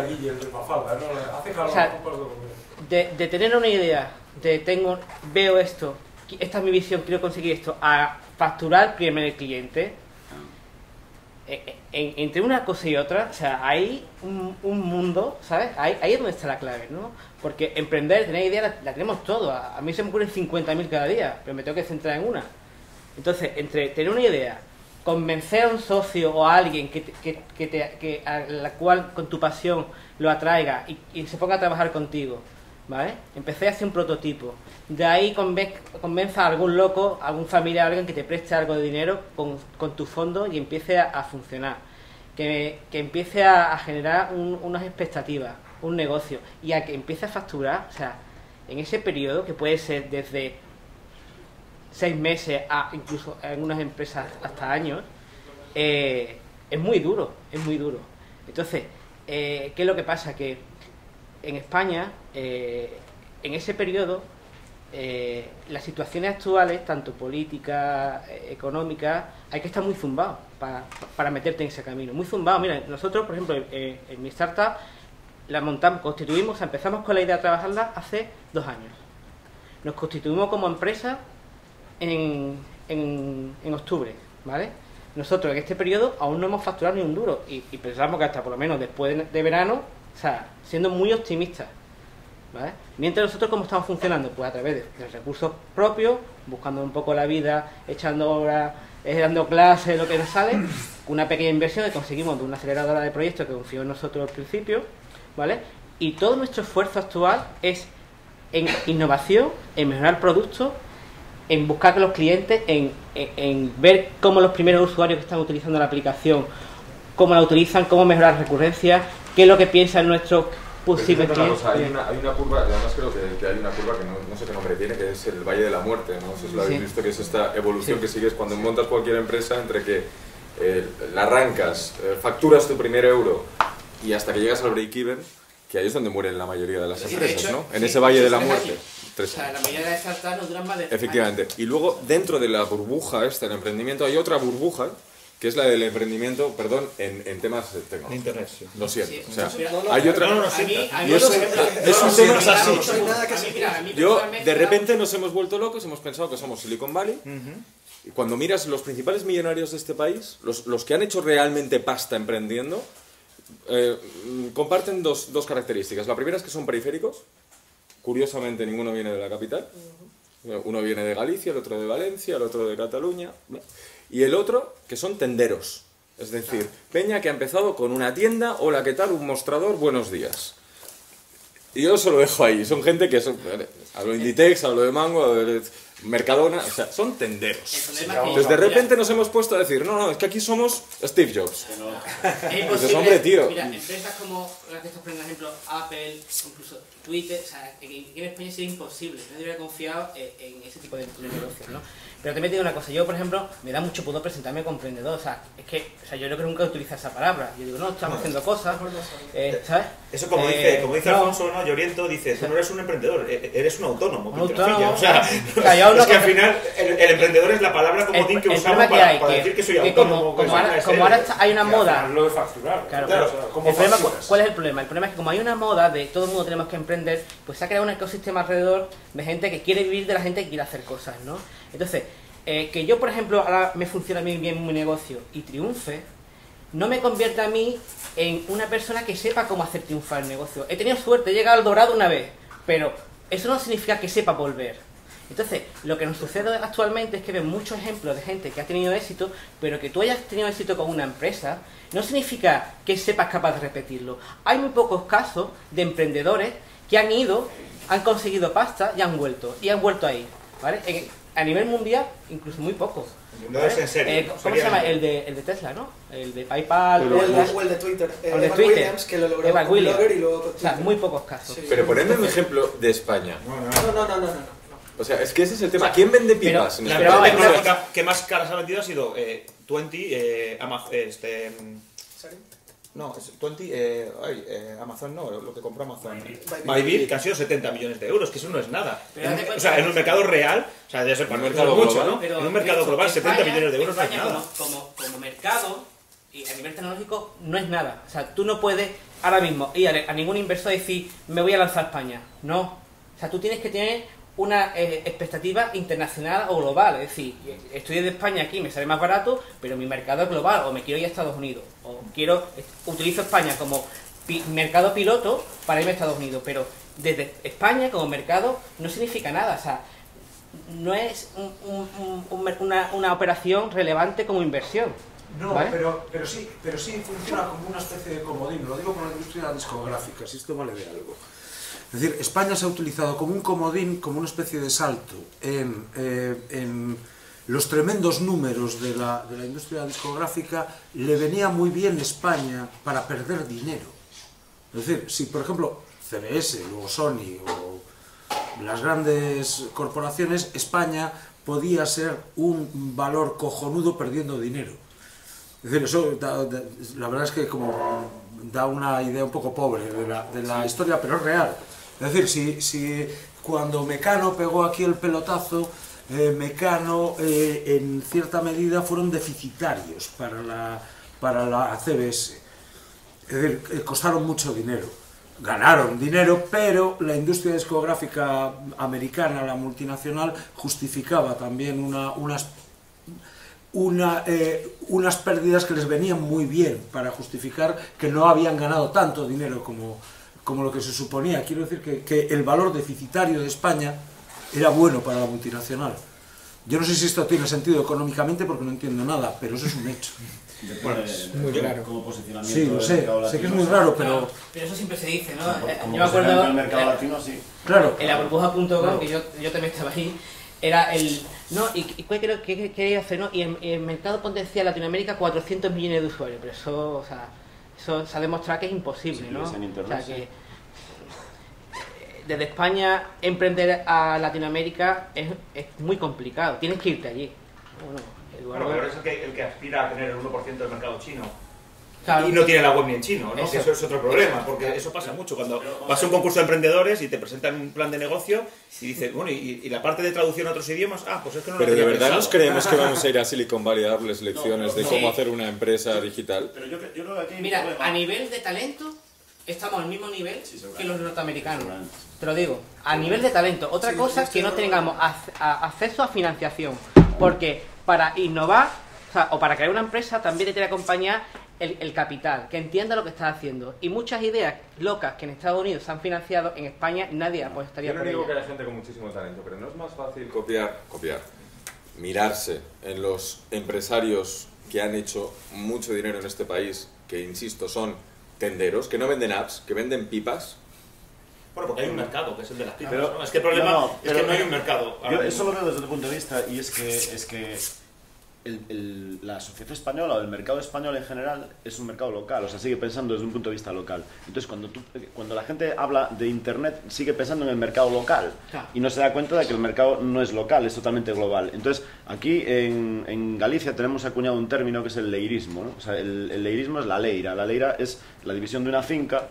o sea, de tener una idea, veo esto, esta es mi visión, quiero conseguir esto, a facturar primer cliente, entre una cosa y otra, o sea, hay un mundo, ¿sabes? Ahí es donde está la clave, ¿no? Porque emprender, tener idea, la tenemos todo. A mí se me ocurren 50.000 cada día, pero me tengo que centrar en una. Entonces, entre tener una idea, convencer a un socio o a alguien a la cual con tu pasión lo atraiga y se ponga a trabajar contigo, ¿vale? Empecé a hacer un prototipo. De ahí convenza a algún loco, a algún familiar, a alguien que te preste algo de dinero con tu fondo y empiece a funcionar. Que empiece a generar unas expectativas, un negocio, y a que empiece a facturar, o sea, en ese periodo, que puede ser desde 6 meses a incluso en unas empresas hasta años, es muy duro, es muy duro. Entonces, ¿qué es lo que pasa? Que en España, en ese periodo, las situaciones actuales, tanto políticas, económicas, hay que estar muy zumbado para meterte en ese camino. Muy zumbado. Mira, nosotros, por ejemplo, en mi startup, la montamos, constituimos, empezamos con la idea de trabajarla hace 2 años. Nos constituimos como empresa en octubre, ¿vale? nosotros en este periodo aún no hemos facturado ni un duro y pensamos que hasta por lo menos después de verano, o sea, siendo muy optimistas, ¿vale? Mientras nosotros, ¿cómo estamos funcionando? Pues a través de recursos propios, buscando un poco la vida, echando horas, dando clases, lo que nos sale, una pequeña inversión que conseguimos de una aceleradora de proyectos que confió en nosotros al principio, ¿vale? Y todo nuestro esfuerzo actual es en innovación, en mejorar productos, en buscar que los clientes, en ver cómo los primeros usuarios que están utilizando la aplicación, cómo la utilizan, cómo mejorar recurrencias, qué es lo que piensan nuestros posibles clientes. Hay una curva, además creo que hay una curva que no sé qué nombre tiene, que es el Valle de la Muerte, ¿no? No sé si lo habéis visto, que es esta evolución que sigues cuando montas cualquier empresa, entre que la arrancas, facturas tu primer euro y hasta que llegas al break-even, que ahí es donde mueren la mayoría de las empresas, hecho, ¿no? En ese Valle de la Muerte. O sea, la mayoría de las startups no duran más de 3 Efectivamente. años. Y luego, dentro de la burbuja esta, el emprendimiento, hay otra burbuja, que es la del emprendimiento, perdón, en temas tecnológicos. Internet, sí. Lo siento. Sí, o sea, no, hay otra... a mí es un tema... Yo, personalmente, de repente nos hemos vuelto locos, hemos pensado que somos Silicon Valley, y cuando miras los principales millonarios de este país, los que han hecho realmente pasta emprendiendo, comparten dos características. La primera es que son periféricos. Curiosamente, ninguno viene de la capital. Uno viene de Galicia, el otro de Valencia, el otro de Cataluña. Y el otro, que son tenderos. Es decir, peña que ha empezado con una tienda, hola, ¿qué tal? Un mostrador, buenos días. Y yo se lo dejo ahí. Son gente que son... Hablo de Inditex, hablo de Mango, hablo de Mercadona, o sea, son tenderos. Entonces de repente nos hemos puesto a decir, no, es que aquí somos Steve Jobs. Dices, hombre, tío. Mira, empresas como las que estás poniendo ejemplo, Apple, incluso Twitter, o sea, en España sería imposible. Nadie hubiera confiado en ese tipo de negocios, ¿no? Pero también te digo una cosa, yo por ejemplo, me da mucho pudor presentarme como emprendedor, o sea, es que, o sea, yo creo que nunca utilizo esa palabra. Yo digo, no, estamos haciendo cosas, ¿sabes? Eso como dice Alfonso, ¿no? Lloriento, dice, tú no eres un emprendedor, eres un autónomo. Un autónomo, o sea, es que al final el emprendedor es la palabra comodín que usamos para decir que soy autónomo. Como ahora hay una moda... Lo de facturar. Claro. ¿Cuál es el problema? El problema es que como hay una moda de todo el mundo tenemos que emprender, pues se ha creado un ecosistema alrededor de gente que quiere vivir de la gente que quiere hacer cosas, ¿no? Entonces, que yo, por ejemplo, ahora me funciona bien mi negocio y triunfe, no me convierte a mí en una persona que sepa cómo hacer triunfar el negocio. He tenido suerte, he llegado al dorado una vez, pero eso no significa que sepa volver. Entonces, lo que nos sucede actualmente es que ven muchos ejemplos de gente que ha tenido éxito, pero que tú hayas tenido éxito con una empresa, no significa que sepas capaz de repetirlo. Hay muy pocos casos de emprendedores que han conseguido pasta y han vuelto ahí, ¿vale? A nivel mundial, incluso muy pocos. ¿Vale? En serio, ¿Cómo se llama? El de Tesla, ¿no? El de PayPal. O el de Twitter. El de Evan Twitter. Williams, que lo logró Evan con Williams. Blogger y luego con O sea, Twitter. muy pocos casos. Sí. Pero ponedme un ejemplo de España. No. O sea, es que ese es el tema. ¿Quién vende pipas en La España? empresa tecnológica que más caras ha vendido ha sido 20, Amazon, no, es 20, Amazon no, lo que compró Amazon. Bybit, que han sido 70 millones de euros, que eso no es nada. O sea, en un mercado real, o sea, debe ser para mercado mucho, global, ¿no? Pero En un mercado global, 70 millones de euros no es España, nada. como mercado, y a nivel tecnológico, no es nada. O sea, tú no puedes ahora mismo ir a ningún inversor y decir, me voy a lanzar a España. No. O sea, tú tienes que tener una expectativa internacional o global. Es decir, estoy de España aquí, me sale más barato, pero mi mercado es global, o me quiero ir a Estados Unidos, o utilizo España como mercado piloto para irme a Estados Unidos, pero desde España como mercado no significa nada. O sea, no es una operación relevante como inversión. No, ¿vale? pero sí funciona como una especie de comodín. Lo digo con la industria discográfica, si esto vale de algo. Es decir, España se ha utilizado como un comodín, como una especie de salto en los tremendos números de la industria discográfica. Le venía muy bien España para perder dinero. Es decir, si por ejemplo CBS, luego Sony o las grandes corporaciones, España podía ser un valor cojonudo perdiendo dinero. Es decir, eso la verdad es que como da una idea un poco pobre de la historia, pero es real. Es decir, si cuando Mecano pegó aquí el pelotazo, Mecano en cierta medida fueron deficitarios para la CBS. Es decir, costaron mucho dinero. Ganaron dinero, pero la industria discográfica americana, la multinacional, justificaba también unas pérdidas que les venían muy bien para justificar que no habían ganado tanto dinero como lo que se suponía. Quiero decir que el valor deficitario de España era bueno para la multinacional. Yo no sé si esto tiene sentido económicamente porque no entiendo nada, pero eso es un hecho. Bueno, muy claro. Como posicionamiento Sí, lo sé que es muy raro, pero... Pero eso siempre se dice, ¿no? Como Yo me acuerdo... el mercado latino, sí. Claro. En la burbuja.com, que yo también estaba ahí, era el... No, ¿y qué quería hacer, no? Y el mercado potencial Latinoamérica 400 millones de usuarios, pero eso, o sea, eso se ha demostrado que es imposible, ¿no? Sí, en Internet, o sea, que desde España emprender a Latinoamérica es muy complicado, tienes que irte allí. Bueno, Eduardo... Bueno, pero es el que aspira a tener el 1% del mercado chino. Claro. Y no tiene la web ni en chino, ¿no? Eso. Que eso es otro problema, porque eso pasa mucho. Cuando vas a un concurso de emprendedores y te presentan un plan de negocio y dices, bueno, ¿y la parte de traducción a otros idiomas? Ah, pues es que no lo Pero de tenía verdad pensado. nos creemos que vamos a ir a Silicon Valley a darles lecciones de cómo Sí. hacer una empresa digital. Pero yo creo que aquí hay un Mira, problema. a nivel de talento, estamos al mismo nivel Sí, seguramente. que los norteamericanos. Seguramente. Te lo digo, a nivel de talento. Otra cosa es que no tengamos acceso a financiación. Porque para innovar, o para crear una empresa, también te tiene que acompañar el capital, que entienda lo que estás haciendo. Y muchas ideas locas que en Estados Unidos se han financiado, en España nadie apostaría Yo no por digo que ellas. haya gente con muchísimo talento, pero no es más fácil copiar, mirarse en los empresarios que han hecho mucho dinero en este país, que insisto, son tenderos, que no venden apps, que venden pipas. Bueno, porque hay un mercado, que es el de las pipas. Pero- ¿no? Es que el problema no, es pero- que no hay un mercado. Yo eso lo veo desde otro punto de vista, y es que la sociedad española o el mercado español en general es un mercado local, o sea, sigue pensando desde un punto de vista local. Entonces, cuando la gente habla de Internet, sigue pensando en el mercado local Claro. y no se da cuenta de que el mercado no es local, es totalmente global. Entonces, aquí en Galicia tenemos acuñado un término que es el leirismo, ¿no? O sea, el leirismo es la leira. La leira es la división de una finca,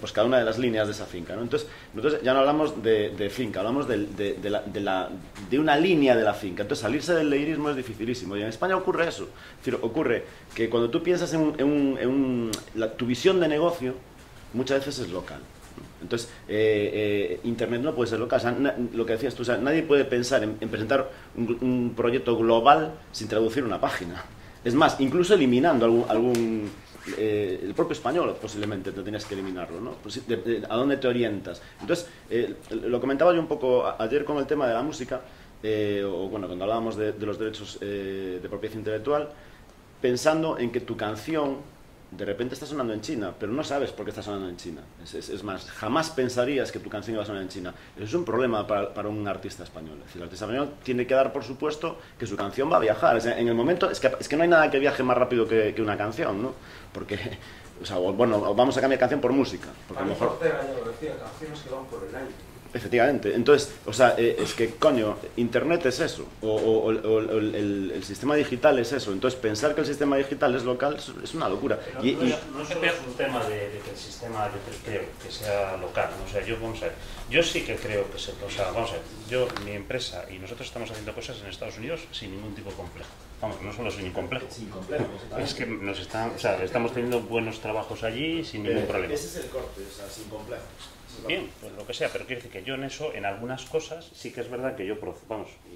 pues cada una de las líneas de esa finca, ¿no? Entonces, nosotros ya no hablamos de finca, hablamos de una línea de la finca. Entonces, salirse del leirismo es dificilísimo. Y en España ocurre eso. Es decir, ocurre que cuando tú piensas tu visión de negocio, muchas veces es local. Entonces, Internet no puede ser local. O sea, lo que decías tú, o sea, nadie puede pensar en presentar un proyecto global sin traducir una página. Es más, incluso eliminando el propio español posiblemente te tenías que eliminarlo, ¿no? Pues, ¿a dónde te orientas? Entonces, lo comentaba yo un poco ayer con el tema de la música, o bueno, cuando hablábamos de los derechos de propiedad intelectual, pensando en que tu canción de repente está sonando en China, pero no sabes por qué está sonando en China. Es más, jamás pensarías que tu canción iba a sonar en China. Eso es un problema para un artista español. Es decir, el artista español tiene que dar por supuesto que su canción va a viajar. O sea, en el momento, es que no hay nada que viaje más rápido que una canción, ¿no? Porque, o sea, bueno, vamos a cambiar canción por música. Porque a lo mejor... canciones que van por el aire. Efectivamente, entonces, o sea, es que, coño, Internet es eso, o el sistema digital es eso, entonces pensar que el sistema digital es local es una locura. No solo es un tema de que el sistema, yo creo que sea local, ¿no? O sea, yo sí que creo que vamos a ver, mi empresa y nosotros estamos haciendo cosas en Estados Unidos sin ningún tipo de complejo. Vamos, no solo sin complejo. Sin complejo. Es que estamos teniendo buenos trabajos allí sin ningún problema. Ese es el corte, o sea, sin complejo. Bien, pues lo que sea, pero quiero decir que yo en eso, en algunas cosas, sí que es verdad que y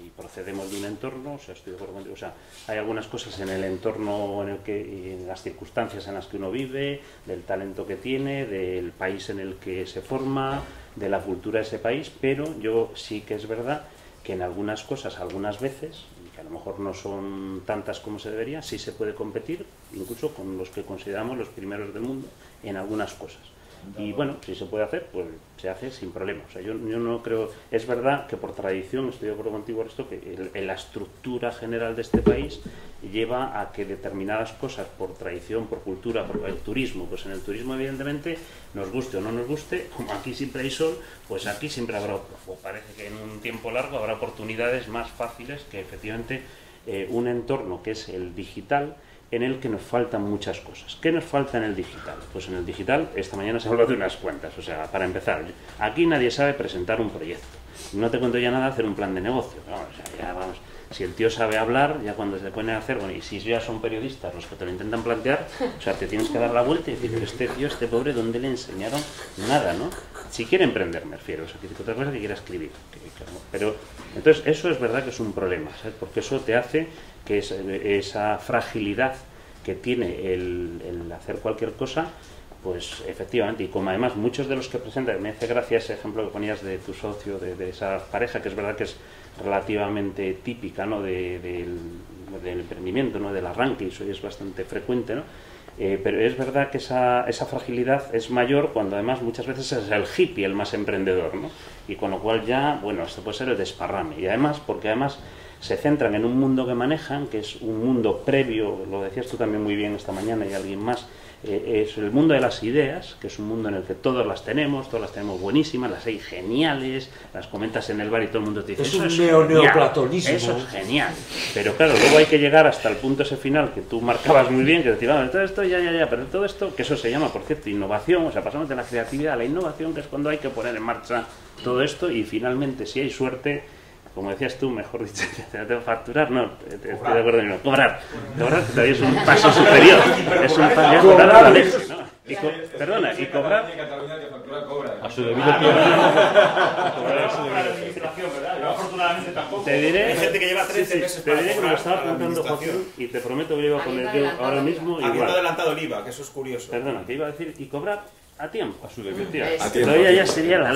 procedemos de un entorno, o sea, estoy de acuerdo contigo, o sea, hay algunas cosas en el entorno y en las circunstancias en las que uno vive, del talento que tiene, del país en el que se forma, de la cultura de ese país, pero yo sí que es verdad que en algunas cosas, algunas veces, y que a lo mejor no son tantas como se debería, sí se puede competir, incluso con los que consideramos los primeros del mundo, en algunas cosas. Y bueno, si se puede hacer, pues se hace sin problema. O sea, yo no creo... Es verdad que por tradición, estoy de acuerdo contigo en esto, que la estructura general de este país lleva a que determinadas cosas, por tradición, por cultura, por el turismo, pues en el turismo evidentemente, nos guste o no nos guste, como aquí siempre hay sol, pues aquí siempre habrá, o parece que en un tiempo largo habrá oportunidades más fáciles que efectivamente un entorno que es el digital, en el que nos faltan muchas cosas. ¿Qué nos falta en el digital? Pues en el digital, esta mañana se habló de unas cuantas. O sea, para empezar, aquí nadie sabe presentar un proyecto. No te cuento ya nada de hacer un plan de negocio. O sea, ya vamos, Si el tío sabe hablar, ya cuando se pone a hacer, bueno, y si ya son periodistas los que te lo intentan plantear, o sea, te tienes que dar la vuelta y decir, pero este tío, este pobre, ¿dónde le enseñaron? Nada, ¿no? Si quiere emprender, me refiero, o sea, que otra cosa que quiera escribir. Pero, entonces, eso es verdad que es un problema, ¿sabes? Porque eso te hace que esa fragilidad que tiene el hacer cualquier cosa, pues efectivamente, y como además muchos de los que presentan, me hace gracia ese ejemplo que ponías de tu socio, de esa pareja, que es verdad que es relativamente típica, ¿no? del emprendimiento, ¿no? Del arranque, y eso es bastante frecuente, ¿no? Pero es verdad que esa fragilidad es mayor cuando además muchas veces es el hippie el más emprendedor, ¿no? Y con lo cual ya, bueno, esto puede ser el desparrame. Y además, porque además se centran en un mundo que manejan, que es un mundo previo, lo decías tú también muy bien esta mañana y alguien más, es el mundo de las ideas, que es un mundo en el que todas las tenemos buenísimas, las hay geniales, las comentas en el bar y todo el mundo te dice, es un neoplatonismo. Eso es genial. Pero claro, luego hay que llegar hasta el punto ese final que tú marcabas muy bien, que decías, vale, todo esto, pero todo esto, que eso se llama, por cierto, innovación, o sea, pasamos de la creatividad a la innovación, que es cuando hay que poner en marcha todo esto y finalmente, si hay suerte, como decías tú, mejor dicho, te tengo que facturar, no, estoy de acuerdo, no, cobrar, que todavía es un paso superior, es un paso superior a la leche, ¿no? Perdona, y cobrar a su debido tiempo. Te diré, hay gente que lleva 13 meses te para diré que me lo cobrar estaba a la preguntando Joaquín y te prometo que lo iba a poner yo ahora mismo habiendo igual. adelantado el IVA, que eso es curioso. Perdona, que iba a decir, y cobrar a tiempo, a su debido tiempo. A tiempo. Todavía ya sería la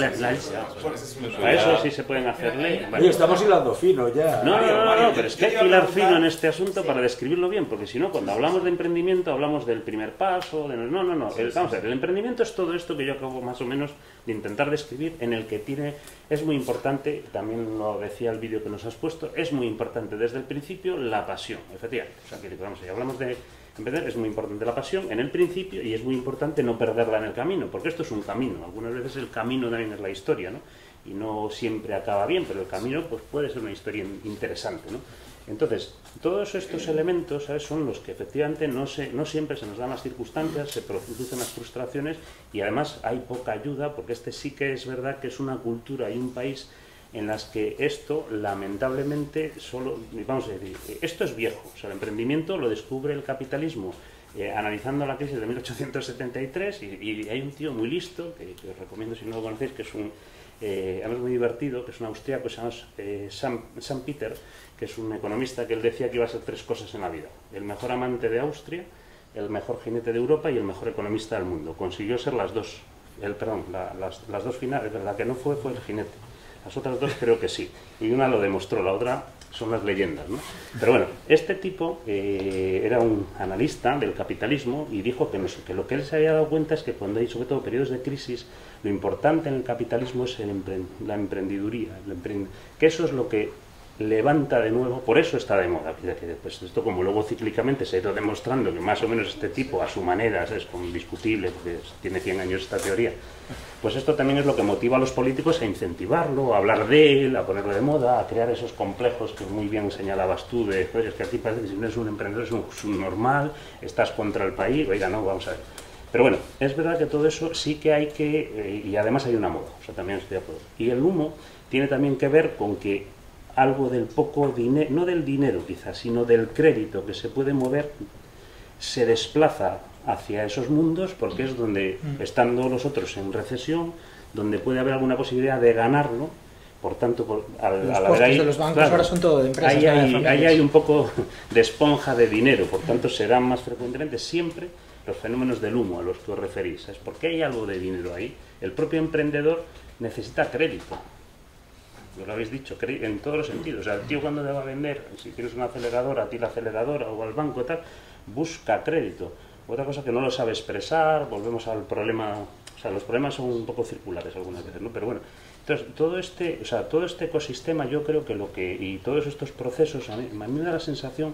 para eso sí se pueden hacer ley. Oye, estamos hilando fino ya. No, pero es que hay que hilar fino en este asunto para describirlo bien, porque si no, cuando hablamos de emprendimiento, hablamos del primer paso, no. Vamos a ver, el emprendimiento es todo esto que yo acabo más o menos de intentar describir, en el que es muy importante, también lo decía el vídeo que nos has puesto, es muy importante desde el principio la pasión, efectivamente. O sea, que vamos, si hablamos de emprender, es muy importante la pasión en el principio y es muy importante no perderla en el camino, porque esto es un camino. Algunas veces el camino también es la historia, ¿no? Y no siempre acaba bien, pero el camino pues puede ser una historia interesante, ¿no? Entonces, todos estos elementos, ¿sabes?, son los que efectivamente no siempre se nos dan las circunstancias, se producen las frustraciones y además hay poca ayuda, porque sí que es verdad que es una cultura y un país en las que esto, lamentablemente, vamos a decir, esto es viejo. O sea, el emprendimiento lo descubre el capitalismo analizando la crisis de 1873 y hay un tío muy listo, que os recomiendo si no lo conocéis, que es además muy divertido, que es un austríaco, se llama Sam Peter, que es un economista, que él decía que iba a ser 3 cosas en la vida: el mejor amante de Austria, el mejor jinete de Europa y el mejor economista del mundo. Consiguió ser las dos finales, la que no fue el jinete. Las otras 2 creo que sí, y una lo demostró, la otra son las leyendas, ¿no? Pero bueno, este tipo era un analista del capitalismo y dijo que lo que él se había dado cuenta es que cuando hay sobre todo periodos de crisis, lo importante en el capitalismo es la emprendiduría, que eso es lo que levanta de nuevo, por eso está de moda. Pues esto, como luego cíclicamente se ha ido demostrando que más o menos este tipo, a su manera, es discutible, porque tiene 100 años esta teoría, pues esto también es lo que motiva a los políticos a incentivarlo, a hablar de él, a ponerlo de moda, a crear esos complejos que muy bien señalabas tú de, oye, es que aquí parece que si no eres un emprendedor es un subnormal, estás contra el país, oiga, no, vamos a ver. Pero bueno, es verdad que todo eso sí que hay que, y además hay una moda, o sea, también estoy de acuerdo. Y el humo tiene también que ver con que algo del poco dinero, no del dinero quizás, sino del crédito que se puede mover, se desplaza hacia esos mundos, porque es donde, estando los otros en recesión, donde puede haber alguna posibilidad de ganarlo. Por tanto, los costos de los bancos ahora son todo de empresas. Ahí hay un poco de esponja de dinero, por tanto serán más frecuentemente siempre los fenómenos del humo a los que os referís. ¿Es porque hay algo de dinero ahí? El propio emprendedor necesita crédito. Lo habéis dicho, en todos los sentidos. O sea, el tío cuando te va a vender, si tienes una aceleradora, a ti la aceleradora o al banco y tal, busca crédito. Otra cosa que no lo sabe expresar, volvemos al problema, o sea, los problemas son un poco circulares algunas veces, ¿no? Pero bueno, entonces todo este ecosistema, yo creo que y todos estos procesos, a mí me da la sensación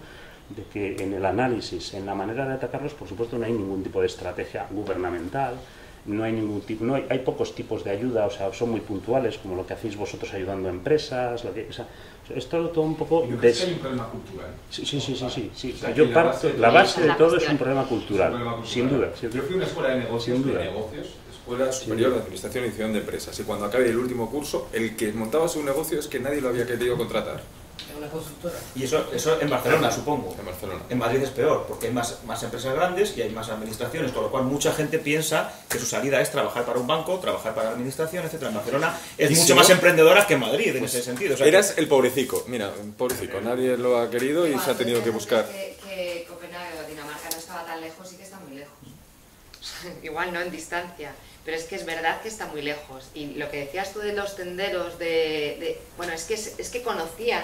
de que en el análisis, en la manera de atacarlos, por supuesto no hay ningún tipo de estrategia gubernamental, no hay ningún tipo, hay pocos tipos de ayuda, o sea, son muy puntuales, como lo que hacéis vosotros ayudando a empresas, o sea, es todo un poco... Yo creo que hay un problema cultural. Sí. O sea, la base de todo es un problema cultural, sin duda. Yo fui a una escuela de negocios, Escuela Superior de Administración y Gestión de Empresas, y cuando acabé el último curso, el que montaba su negocio es que nadie lo había querido contratar. Una consultora. Y eso en Barcelona, supongo. En Barcelona. En Madrid es peor, porque hay más empresas grandes y hay más administraciones, con lo cual mucha gente piensa que su salida es trabajar para un banco, trabajar para la administración, etc. En Barcelona es mucho más emprendedora que en Madrid, en ese sentido. O sea, eras el pobrecico, mira, pobrecico, nadie lo ha querido y se ha tenido que buscar. Que Copenhague o Dinamarca no estaba tan lejos y que está muy lejos. Igual no en distancia, pero es que es verdad que está muy lejos. Y lo que decías tú de los tenderos, bueno, es que conocían,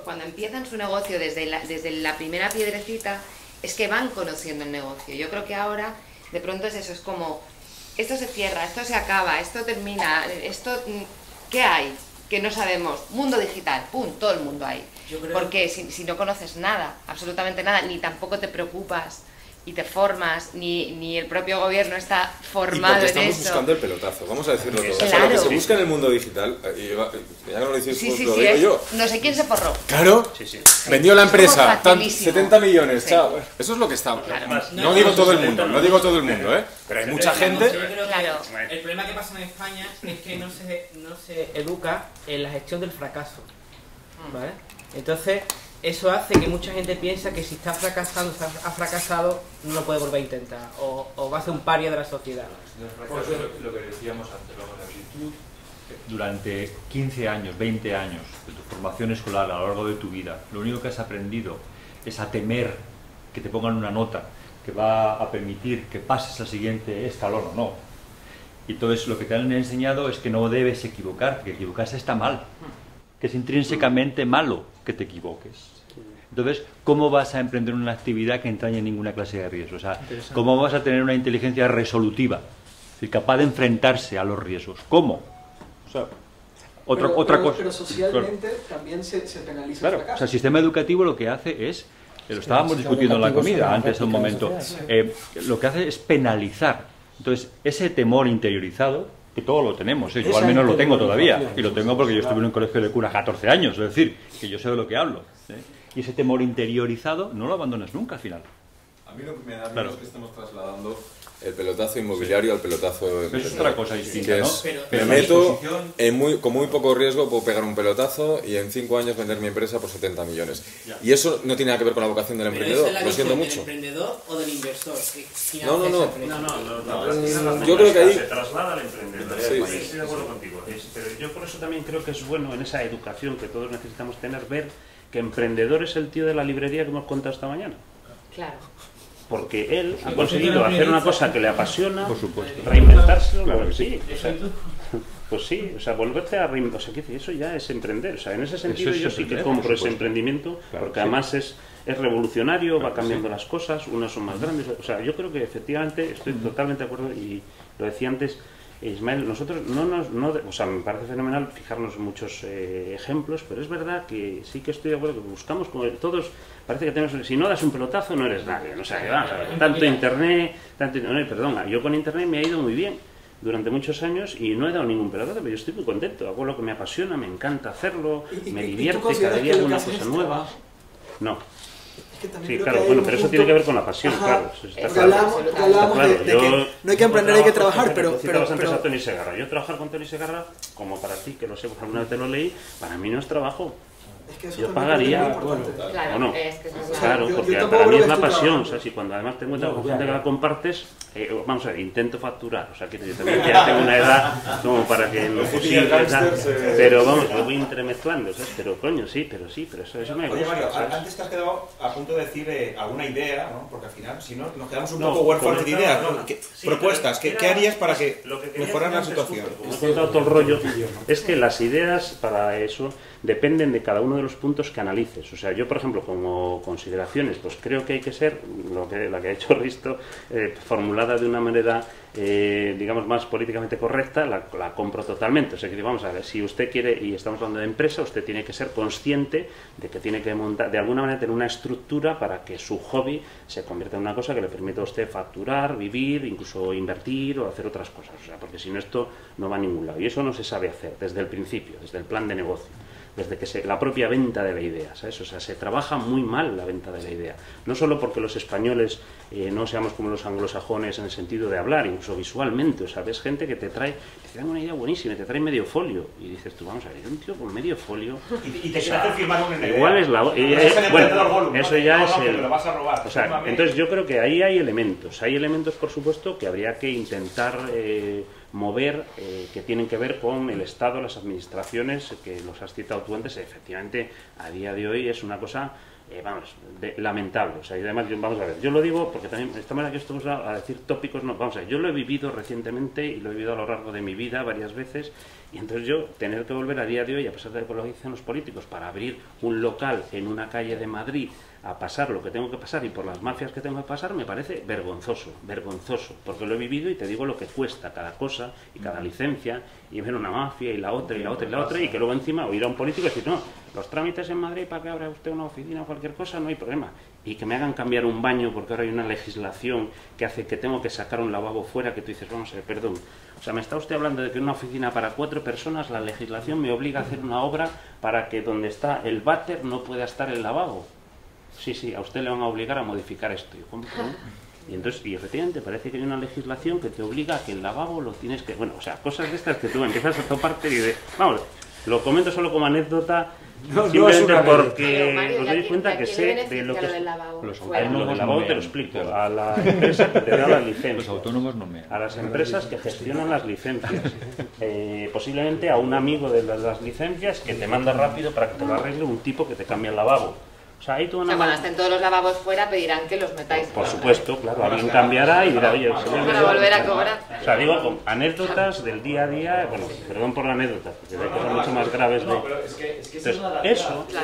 cuando empiezan su negocio desde la primera piedrecita, es que van conociendo el negocio. Yo creo que ahora, de pronto es eso, es como, esto se cierra, esto se acaba, esto termina, esto, ¿qué hay? Que no sabemos. Mundo digital, ¡pum!, todo el mundo ahí. Porque si no conoces nada, absolutamente nada, ni tampoco te preocupas y te formas, ni el propio gobierno está formado en eso. Estamos buscando el pelotazo, vamos a decirlo todo. Claro. O sea, lo que se busca en el mundo digital, ya no lo dices sí, lo digo yo. No sé quién se forró. Claro, vendió la empresa, 70 millones, chao. Eso es lo que está. Claro. No digo todo el mundo, ¿eh? Pero hay mucha gente. Yo creo que el problema que pasa en España es que no se educa en la gestión del fracaso, ¿vale? Entonces, eso hace que mucha gente piensa que si ha fracasado, no lo puede volver a intentar, o va a ser un paria de la sociedad. Lo que decíamos antes, tú durante 15 años, 20 años de tu formación escolar a lo largo de tu vida, lo único que has aprendido es a temer que te pongan una nota que va a permitir que pases al siguiente escalón o no. Y entonces lo que te han enseñado es que no debes equivocar, que equivocarse está mal, que es intrínsecamente malo que te equivoques. Entonces, ¿cómo vas a emprender una actividad que entrañe ninguna clase de riesgo? O sea, ¿cómo vas a tener una inteligencia resolutiva? Es decir, capaz de enfrentarse a los riesgos. ¿Cómo? O sea, otra cosa. Pero socialmente también se penaliza el fracaso. O sea, el sistema educativo lo que hace es, lo estábamos discutiendo en la comida antes de un momento, lo que hace es penalizar. Entonces, ese temor interiorizado, que todos lo tenemos, yo al menos lo tengo todavía, y lo tengo porque yo estuve en un colegio de curas 14 años, es decir, que yo sé de lo que hablo. Y ese temor interiorizado no lo abandones nunca al final. A mí lo que me da miedo es que estemos trasladando el pelotazo inmobiliario al pelotazo de... Pero es otra cosa distinta, ¿no? Me meto, con muy poco riesgo puedo pegar un pelotazo y en 5 años vender mi empresa por 70 millones. Y eso no tiene nada que ver con la vocación del emprendedor, lo siento mucho. ¿Del emprendedor o del inversor? No. Yo creo que ahí... Se traslada al emprendedor. Sí. Estoy de acuerdo contigo. Pero yo por eso también creo que es bueno en esa educación que todos necesitamos tener, ver que emprendedor es el tío de la librería que hemos contado esta mañana. Claro. Porque él ha conseguido hacer una cosa que le apasiona, por supuesto, reinventárselo, claro, sí, pues sí, o sea, volverte a reinventar, o sea, eso ya es emprender, o sea, en ese sentido yo sí que compro ese emprendimiento, porque además es revolucionario, va cambiando las cosas, unas son más grandes, o sea, yo creo que efectivamente estoy totalmente de acuerdo y lo decía antes, Ismael, nosotros o sea, me parece fenomenal fijarnos en muchos ejemplos, pero es verdad que sí que estoy de acuerdo que buscamos, como todos, parece que tenemos, si no das un pelotazo no eres nadie, o sea, que vamos a ver, tanto internet, perdona, yo con internet me ha ido muy bien durante muchos años y no he dado ningún pelotazo, pero yo estoy muy contento, hago lo que me apasiona, me encanta hacerlo, me divierte, cada día hago una cosa nueva. No. Sí, claro, bueno, pero eso tiene que ver con la pasión, claro. Hablamos de que no hay que emprender, hay que trabajar, pero a Tony Segarra. Yo trabajar con Tony Segarra, como para ti, que lo sé, porque alguna vez te lo leí, para mí no es trabajo. Yo pagaría, claro, no, claro, porque para mí es una pasión, o sea, si cuando además te encuentras con gente que la compartes, vamos a ver, intento facturar, o sea, que yo también ya tengo una edad como para que lo posible, pero vamos, lo voy entremezclando, ¿sabes? Pero coño, pero eso me gusta. Oye, Mario, antes te has quedado a punto de decir alguna idea, ¿no? Porque al final, si no, nos quedamos un poco huérfanos de ideas, ¿no? Propuestas, ¿qué harías para que mejorar la situación? Como he contado todo el rollo, es que las ideas para eso dependen de cada uno de los puntos que analices. O sea, yo, por ejemplo, como consideraciones, pues creo que hay que ser, la que ha hecho Risto, formulada de una manera, digamos, más políticamente correcta, la compro totalmente. O sea, que vamos a ver, si usted quiere, y estamos hablando de empresa, usted tiene que ser consciente de que tiene que montar, de alguna manera, tener una estructura para que su hobby se convierta en una cosa que le permita a usted facturar, vivir, incluso invertir o hacer otras cosas. O sea, porque si no, esto no va a ningún lado. Y eso no se sabe hacer desde el principio, desde el plan de negocio. desde que la propia venta de la idea, ¿sabes? O sea, se trabaja muy mal la venta de la idea. No solo porque los españoles no seamos como los anglosajones en el sentido de hablar, incluso visualmente. O sea, ves gente que te trae una idea buenísima, te trae medio folio. Y dices tú, vamos a ver, un tío con medio folio... Y te quiere hacer firmar una idea. Igual es la... bueno, eso ya es el... Me lo vas a robar. O sea, entonces yo creo que ahí hay elementos. Hay elementos, por supuesto, que habría que intentar... mover, que tienen que ver con el Estado, las administraciones, que los has citado tú antes. Efectivamente, a día de hoy es una cosa, lamentable. O sea, y además, vamos a ver, yo lo digo porque también estamos aquí a decir tópicos, no, vamos a ver, yo lo he vivido recientemente y lo he vivido a lo largo de mi vida varias veces, y entonces yo tener que volver a día de hoy, a pesar de lo que dicen los políticos, para abrir un local en una calle de Madrid, a pasar lo que tengo que pasar y por las mafias que tengo que pasar, me parece vergonzoso, porque lo he vivido y te digo lo que cuesta cada cosa y cada licencia, y ver una mafia y la otra y la otra y la otra, y que luego encima oír a un político y decir, no, los trámites en Madrid para que abra usted una oficina o cualquier cosa, no hay problema, y que me hagan cambiar un baño porque ahora hay una legislación que hace que tengo que sacar un lavabo fuera, que tú dices, vamos a ver, perdón, o sea, me está usted hablando de que en una oficina para 4 personas la legislación me obliga a hacer una obra para que donde está el váter no pueda estar el lavabo. Sí, a usted le van a obligar a modificar esto. Y entonces, y efectivamente parece que hay una legislación que te obliga a que el lavabo lo tienes que... Bueno, o sea, cosas de estas que tú empiezas a toparte y de... Vamos, lo comento solo como anécdota, simplemente porque os doy cuenta que sé de lo que es... Los autónomos del lavabo te lo explico. A la empresa que te da las licencias. Los autónomos no me... A las empresas que gestionan las licencias. Posiblemente a un amigo de las licencias que te manda rápido para que te lo arregle un tipo que te cambie el lavabo. O sea, cuando estén todos los lavabos fuera pedirán que los metáis. Por supuesto, claro, alguien cambiará y dirá, oye, para volver a cobrar. O sea, digo, con anécdotas del día a día, bueno, perdón por la anécdota, porque hay cosas mucho más graves de... No, pero es que entonces,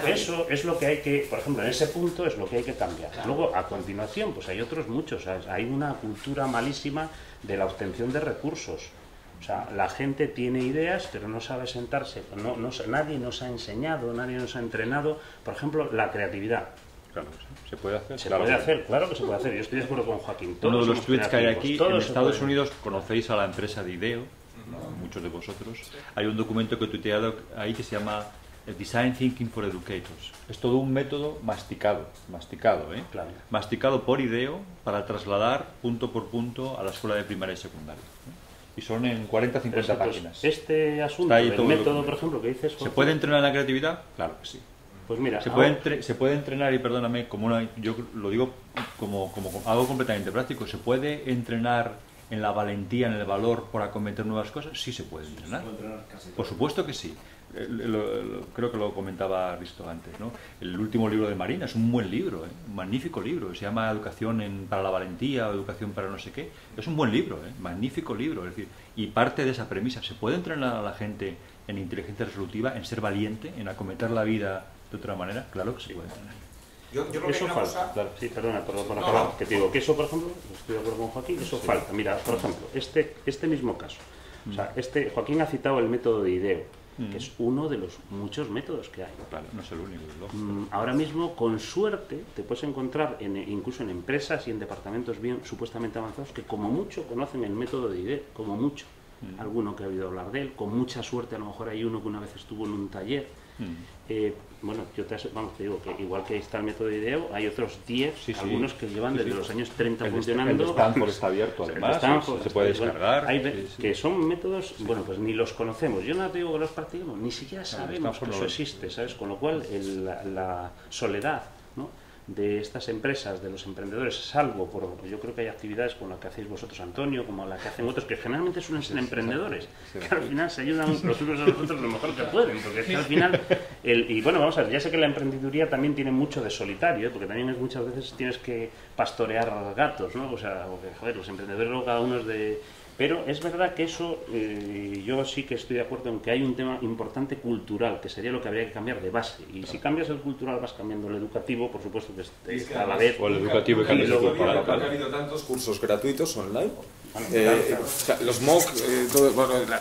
eso es lo que hay que, por ejemplo, en ese punto es lo que hay que cambiar. Luego, a continuación, pues hay otros muchos, ¿sabes? Hay una cultura malísima de la obtención de recursos. O sea, la gente tiene ideas, pero no sabe sentarse. Nadie nos ha enseñado, nadie nos ha entrenado. Por ejemplo, la creatividad. Claro, se puede hacer. Claro que se puede hacer. Yo estoy de acuerdo con Joaquín. Uno de los tweets que hay aquí, en Estados Unidos conocéis a la empresa de IDEO, muchos de vosotros. Hay un documento que he tuiteado ahí que se llama Design Thinking for Educators. Es todo un método masticado, Claro. masticado por IDEO para trasladar punto por punto a la escuela de primaria y secundaria. Y son en 40-50 páginas. Este asunto del método, por ejemplo, que dices... ¿Se puede entrenar la creatividad? Claro que sí. Pues mira... Se puede entrenar, y perdóname, yo lo digo como algo completamente práctico, ¿se puede entrenar en la valentía, en el valor por acometer nuevas cosas? Sí se puede entrenar. Por supuesto que sí. Creo que lo comentaba Risto antes, ¿no? El último libro de Marina es un buen libro, un magnífico libro, se llama Educación para la valentía o Educación para no sé qué. Es un buen libro, magnífico libro, es decir, y parte de esa premisa. ¿Se puede entrenar a la gente en inteligencia resolutiva, en ser valiente, en acometer la vida de otra manera? Claro que se puede entrenar. Yo creo que eso hay una falta, cosa... claro, sí, perdona, por acabar, que te digo que eso, por ejemplo, estoy de acuerdo con Joaquín, eso falta. Mira, por ejemplo, este mismo caso, o sea, Joaquín ha citado el método de IDEO, que es uno de los muchos métodos que hay. Claro, no es el único, es lógico. Ahora mismo, con suerte, te puedes encontrar incluso en empresas y en departamentos bien supuestamente avanzados que como mucho conocen el método de IDEO, como mucho. Alguno que ha oído hablar de él, con mucha suerte a lo mejor hay uno que una vez estuvo en un taller. Bueno, yo te digo que igual que está el método de IDEO, hay otros 10, algunos que llevan desde los años 30 funcionando. El de Stanford está abierto, además, se puede descargar. Que son métodos, bueno, pues ni los conocemos. Yo no te digo que los practiquemos, ni siquiera sabemos que eso existe, ¿sabes? Con lo cual, la soledad, ¿no?, de estas empresas, de los emprendedores, salvo yo creo que hay actividades como la que hacéis vosotros, Antonio, como la que hacen otros, que generalmente suelen ser emprendedores, que al final se ayudan los unos a los otros lo mejor que pueden, porque es que al final, y bueno, vamos a ver, ya sé que la emprendeduría también tiene mucho de solitario, porque también muchas veces tienes que pastorear gatos, ¿no? O sea, porque, joder, los emprendedores luego cada uno es de... Pero es verdad que eso, yo sí que estoy de acuerdo en que hay un tema importante cultural, que sería lo que habría que cambiar de base. Y si cambias el cultural, vas cambiando el educativo, por supuesto que está a la vez. O el educativo y cambias el cultural. Nunca ha habido tantos cursos gratuitos online. Los MOOC,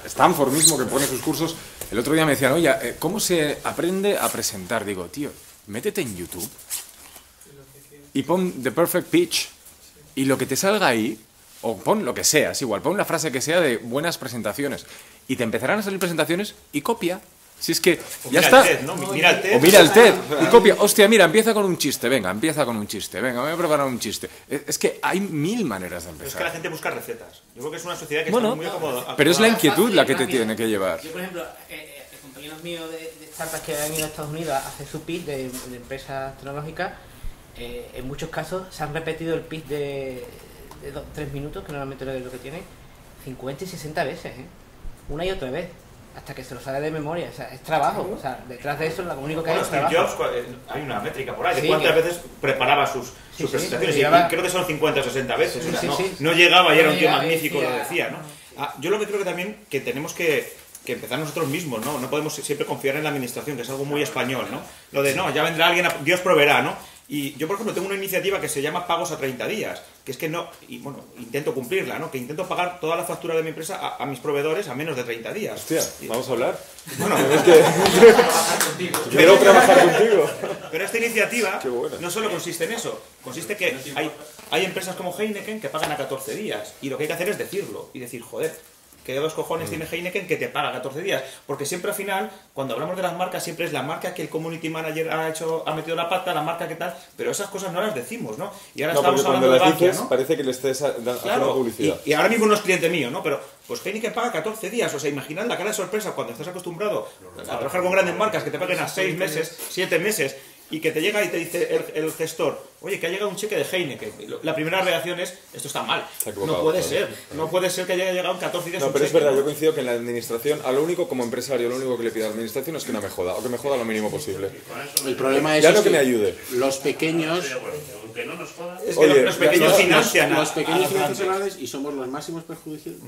Stanford mismo, que pone sus cursos. El otro día me decían, oye, ¿cómo se aprende a presentar? Digo, tío, métete en YouTube y pon The Perfect Pitch y lo que te salga ahí, o pon lo que sea, es igual, pon la frase que sea de buenas presentaciones y te empezarán a salir presentaciones y copia. Si es que O ya mira está. el TED, ¿no? Mira el TED. O mira el TED y copia. Hostia, mira, empieza con un chiste. Venga, me voy a preparar un chiste. Es que hay 1000 maneras de Pero es que empezar. la gente busca recetas. Yo creo que es una sociedad que Bueno, está muy acomodada. pero es la inquietud Fácil, la que te rápido. tiene que llevar. Yo, por ejemplo, compañeros míos de startups que han ido a Estados Unidos a hacer su pitch de empresas tecnológicas, en muchos casos se han repetido el pitch de 3 minutos, que normalmente es lo que tienen, 50 y 60 veces, una y otra vez, hasta que se lo sabe de memoria. O sea, es trabajo. O sea, detrás de eso lo único que hay Bueno, es Steve trabajo. Jobs, hay una métrica por ahí de Sí, cuántas que- veces preparaba sus presentaciones. sí, Y llegaba- creo que son 50 o 60 veces. Sí, o sea, sí, no, sí. no llegaba y era un tío llegaba, magnífico, decía, lo decía, ¿no? Yo lo que creo que también que tenemos que empezar nosotros mismos, ¿no? No podemos siempre confiar en la administración, que es algo muy español, ¿no? Lo de, no, ya vendrá alguien, Dios proveerá, ¿no? Y yo, por ejemplo, tengo una iniciativa que se llama Pagos a 30 días, que es que no, y bueno, intento cumplirla, ¿no? Que intento pagar toda la factura de mi empresa a mis proveedores a menos de 30 días. Hostia, vamos a hablar. Bueno, es que quiero trabajar contigo. Pero esta iniciativa Qué buena. no solo consiste en eso, consiste que hay empresas como Heineken que pagan a 14 días y lo que hay que hacer es decirlo y decir, joder, ¿qué dos cojones tiene Heineken que te paga 14 días? Porque siempre al final, cuando hablamos de las marcas, siempre es la marca que el community manager ha metido la pata, la marca que tal, pero esas cosas no las decimos, ¿no? Y ahora No, porque estamos cuando hablando de las Bankia, dices ¿no? parece que le estés haciendo Claro, publicidad. y ahora mismo no es cliente mío, ¿no? Pero pues Heineken paga 14 días, o sea, imaginad la cara de sorpresa cuando estás acostumbrado a trabajar con grandes marcas que te paguen a 6 meses, 7 meses, y que te llega y te dice el gestor, oye, que ha llegado un cheque de Heineken. La primera reacción es, esto está mal, no puede ser, no puede ser que haya llegado en 14 días No, un pero es cheque, verdad, ¿no? yo coincido que en la administración, a lo único como empresario, lo único que le pido a la administración es que no me joda, o que me joda lo mínimo posible. El problema es ya no es que me ayude. Los pequeños... Aunque no nos joda. Es que los pequeños financian los pequeños a financian grandes. a grandes y somos los máximos perjudicados,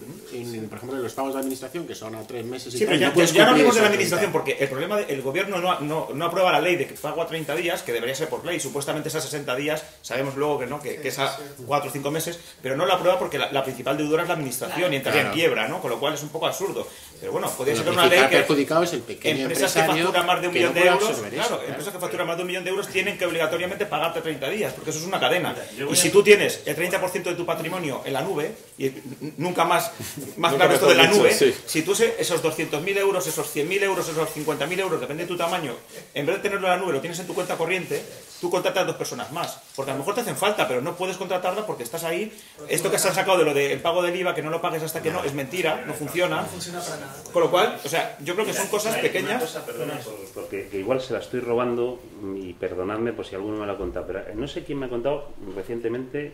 por ejemplo, en los pagos de administración, que son a 3 meses y Sí, pero tal, ya, no puedes ya no cumplir hablemos de la esos administración 30. porque el problema el gobierno no aprueba la ley de que pago a 30 días, que debería ser por ley, supuestamente es a 60 días, sabemos luego que no, que es a 4 o 5 meses, pero no la aprueba porque la principal deudora es la administración y entraría en quiebra, ¿no? Con lo cual es un poco absurdo. Pero bueno, podría ser una ley El que perjudicado es el pequeño empresas que empresario facturan más de un que millón no de puede euros, absorber claro, eso, empresas que facturan más de 1 millón de euros tienen que obligatoriamente pagarte 30 días, porque eso es una cadena. yo Y voy si a- tú tienes el 30% de tu patrimonio en la nube, y nunca más Nunca claro esto de la mejor nube, dicho, sí. si tú esos 200.000 euros, esos 100.000 euros, esos 50.000 euros, depende de tu tamaño, en vez de tenerlo en la nube, lo tienes en tu cuenta corriente, tú contratas a 2 personas más. Porque a lo mejor te hacen falta, pero no puedes contratarla porque estás ahí. Esto que se han sacado de lo del pago del IVA, que no lo pagues hasta que no, es mentira, no funciona. No funciona para nada. Con lo cual, o sea, yo creo que son cosas Una pequeñas. cosa, perdona, porque que igual se la estoy robando y perdonadme por si alguno me la ha contado, pero no sé quién me ha contado recientemente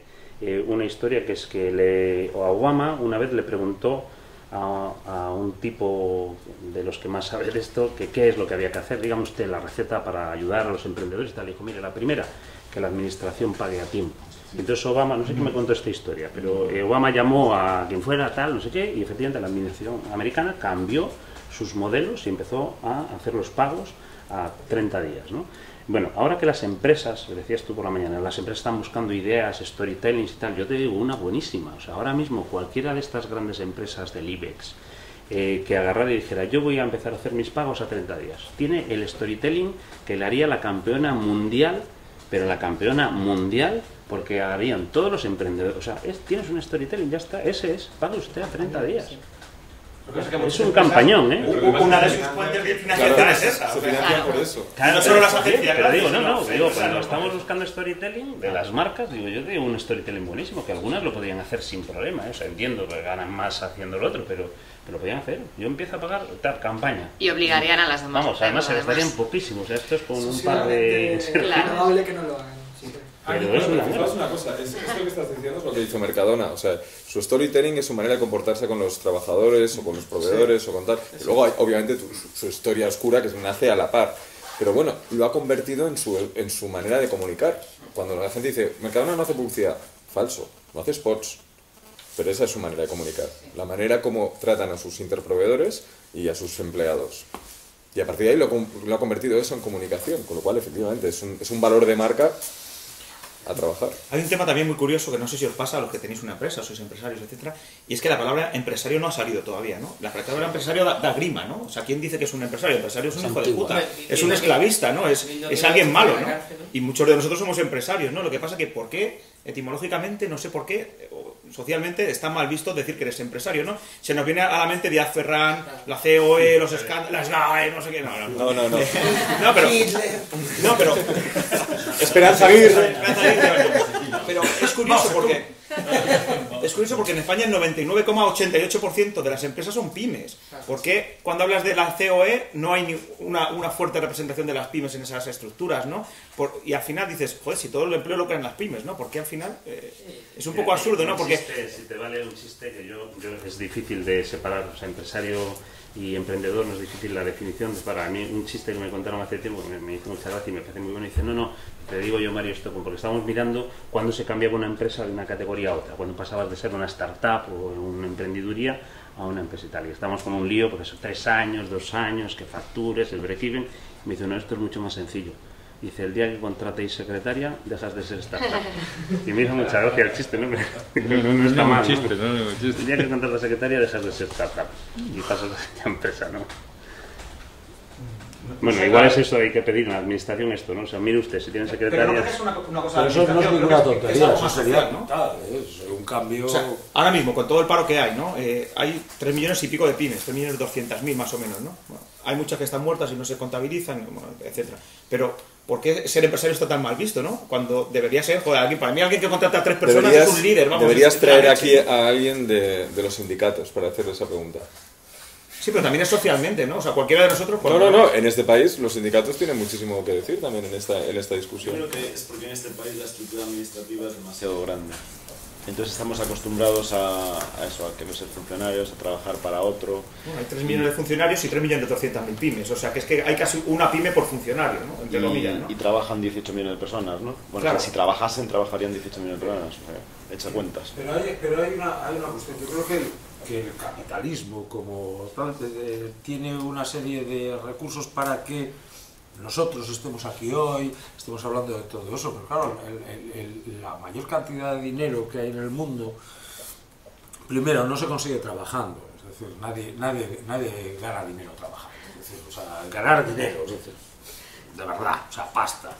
una historia que es que a Obama una vez le preguntó a un tipo de los que más sabe de esto que qué es lo que había que hacer, dígame usted la receta para ayudar a los emprendedores y tal. Le dijo, mire, la primera, que la administración pague a tiempo. Entonces Obama, no sé quién me contó esta historia, pero Obama llamó a quien fuera, tal, no sé qué, y efectivamente la administración americana cambió sus modelos y empezó a hacer los pagos a 30 días, ¿no? Bueno, ahora que las empresas, decías tú por la mañana, las empresas están buscando ideas, storytelling y tal, yo te digo una buenísima. O sea, ahora mismo cualquiera de estas grandes empresas del IBEX que agarrara y dijera, yo voy a empezar a hacer mis pagos a 30 días, tiene el storytelling que le haría la campeona mundial, pero la campeona mundial, porque harían todos los emprendedores. O sea, tienes un storytelling, ya está, ese es, paga usted a 30 días. Es un campañón, ¿eh? Una de sus fuentes de financiación es esa. Se financian por eso. Claro, no solo las agencias. Pero digo, grandes, digo, cuando estamos buscando storytelling de las marcas, digo, yo digo un storytelling buenísimo, que algunas lo podrían hacer sin problema, ¿eh? O sea, entiendo que ganan más haciendo lo otro, pero lo podrían hacer. Yo empiezo a pagar tal campaña. Y obligarían a las demás. Vamos, además se gastarían poquísimo, o sea, esto es con un par de... Es probable que no lo hagan. Sí. Pero es una Fijaos una cosa, esto que estás diciendo es lo que hizo Mercadona, o sea, su storytelling es su manera de comportarse con los trabajadores o con los proveedores o con tal. Y luego hay, obviamente, su historia oscura que nace a la par. Pero bueno, lo ha convertido en su manera de comunicar. Cuando la gente dice, Mercadona no hace publicidad, falso, no hace spots. Pero esa es su manera de comunicar. La manera como tratan a sus interproveedores y a sus empleados. Y a partir de ahí lo ha convertido eso en comunicación, con lo cual efectivamente es un valor de marca a trabajar. Hay un tema también muy curioso que no sé si os pasa a los que tenéis una empresa, sois empresarios, etcétera, y es que la palabra empresario no ha salido todavía, ¿no? La palabra empresario da grima, ¿no? O sea, ¿quién dice que es un empresario? El empresario es un hijo de puta, es un esclavista, ¿no? Es alguien malo, ¿no? Y muchos de nosotros somos empresarios, ¿no? Lo que pasa que, ¿por qué? Etimológicamente, no sé por qué, socialmente está mal visto decir que eres empresario, ¿no? Se nos viene a la mente Díaz Ferrán, la COE, los escándalos, las GAE, no sé qué, no. No, pero Esperanza Aguirre. Pero es curioso porque en España el 99,88% de las empresas son pymes. ¿Por qué cuando hablas de la COE no hay una fuerte representación de las pymes en esas estructuras, ¿no? Y al final dices, joder, si todo el empleo lo crean las pymes, ¿no? Porque al final es un poco absurdo, ¿no? Porque si te vale un chiste que yo es difícil de separar, o sea, empresario y emprendedor no es difícil la definición. Para mí un chiste que me contaron hace tiempo me hizo mucha gracia y me parece muy bueno. Y dice, no, te digo yo, Mario, esto porque estábamos mirando cuándo se cambiaba una empresa de una categoría a otra, cuando pasabas de ser una startup o una emprendeduría a una empresa y tal. Y estamos con un lío porque son 3 años, 2 años, que factures, el break-even. Me dice, no, esto es mucho más sencillo. Dice, el día que contratéis secretaria, dejas de ser startup. Y me hizo mucha gracia el chiste, ¿no? No está mal, ¿no? El día que contratas secretaria, dejas de ser startup. Y pasas a ser empresa, ¿no? Bueno, igual es eso, hay que pedir en la administración esto, ¿no? O sea, mire usted, si tiene secretaria... Pero no es una cosa pero eso no es ninguna tontería, eso sería un cambio... O sea, ahora mismo, con todo el paro que hay, ¿no? Hay 3 millones y pico de pymes, 3.200.000 más o menos, ¿no? Bueno, hay muchas que están muertas y no se contabilizan, bueno, etcétera. Pero, ¿por qué ser empresario está tan mal visto, no? Cuando debería ser, joder, para mí alguien que contrata a 3 personas es un líder, vamos. Deberías traer aquí a alguien de los sindicatos para hacerle esa pregunta. Sí, pero también es socialmente, ¿no? O sea, cualquiera de nosotros... No, en este país los sindicatos tienen muchísimo que decir también en esta discusión. Yo creo que es porque en este país la estructura administrativa es demasiado grande. Entonces estamos acostumbrados a eso, a que no ser funcionarios, a trabajar para otro. Bueno, hay 3 millones de funcionarios y 3.200.000 pymes, o sea que es que hay casi una pyme por funcionario, ¿no? Entre comillas, ¿no? Y trabajan 18 millones de personas, ¿no? Bueno, claro. Si trabajasen, trabajarían 18 millones de personas, o sea, echa cuentas. Pero hay una cuestión, yo creo que el capitalismo como tal tiene una serie de recursos para que nosotros estemos aquí hoy, estemos hablando de todo eso, pero claro, la mayor cantidad de dinero que hay en el mundo, primero, no se consigue trabajando, es decir, nadie gana dinero trabajando, es decir, o sea, ganar dinero, es decir, de verdad, o sea, pasta.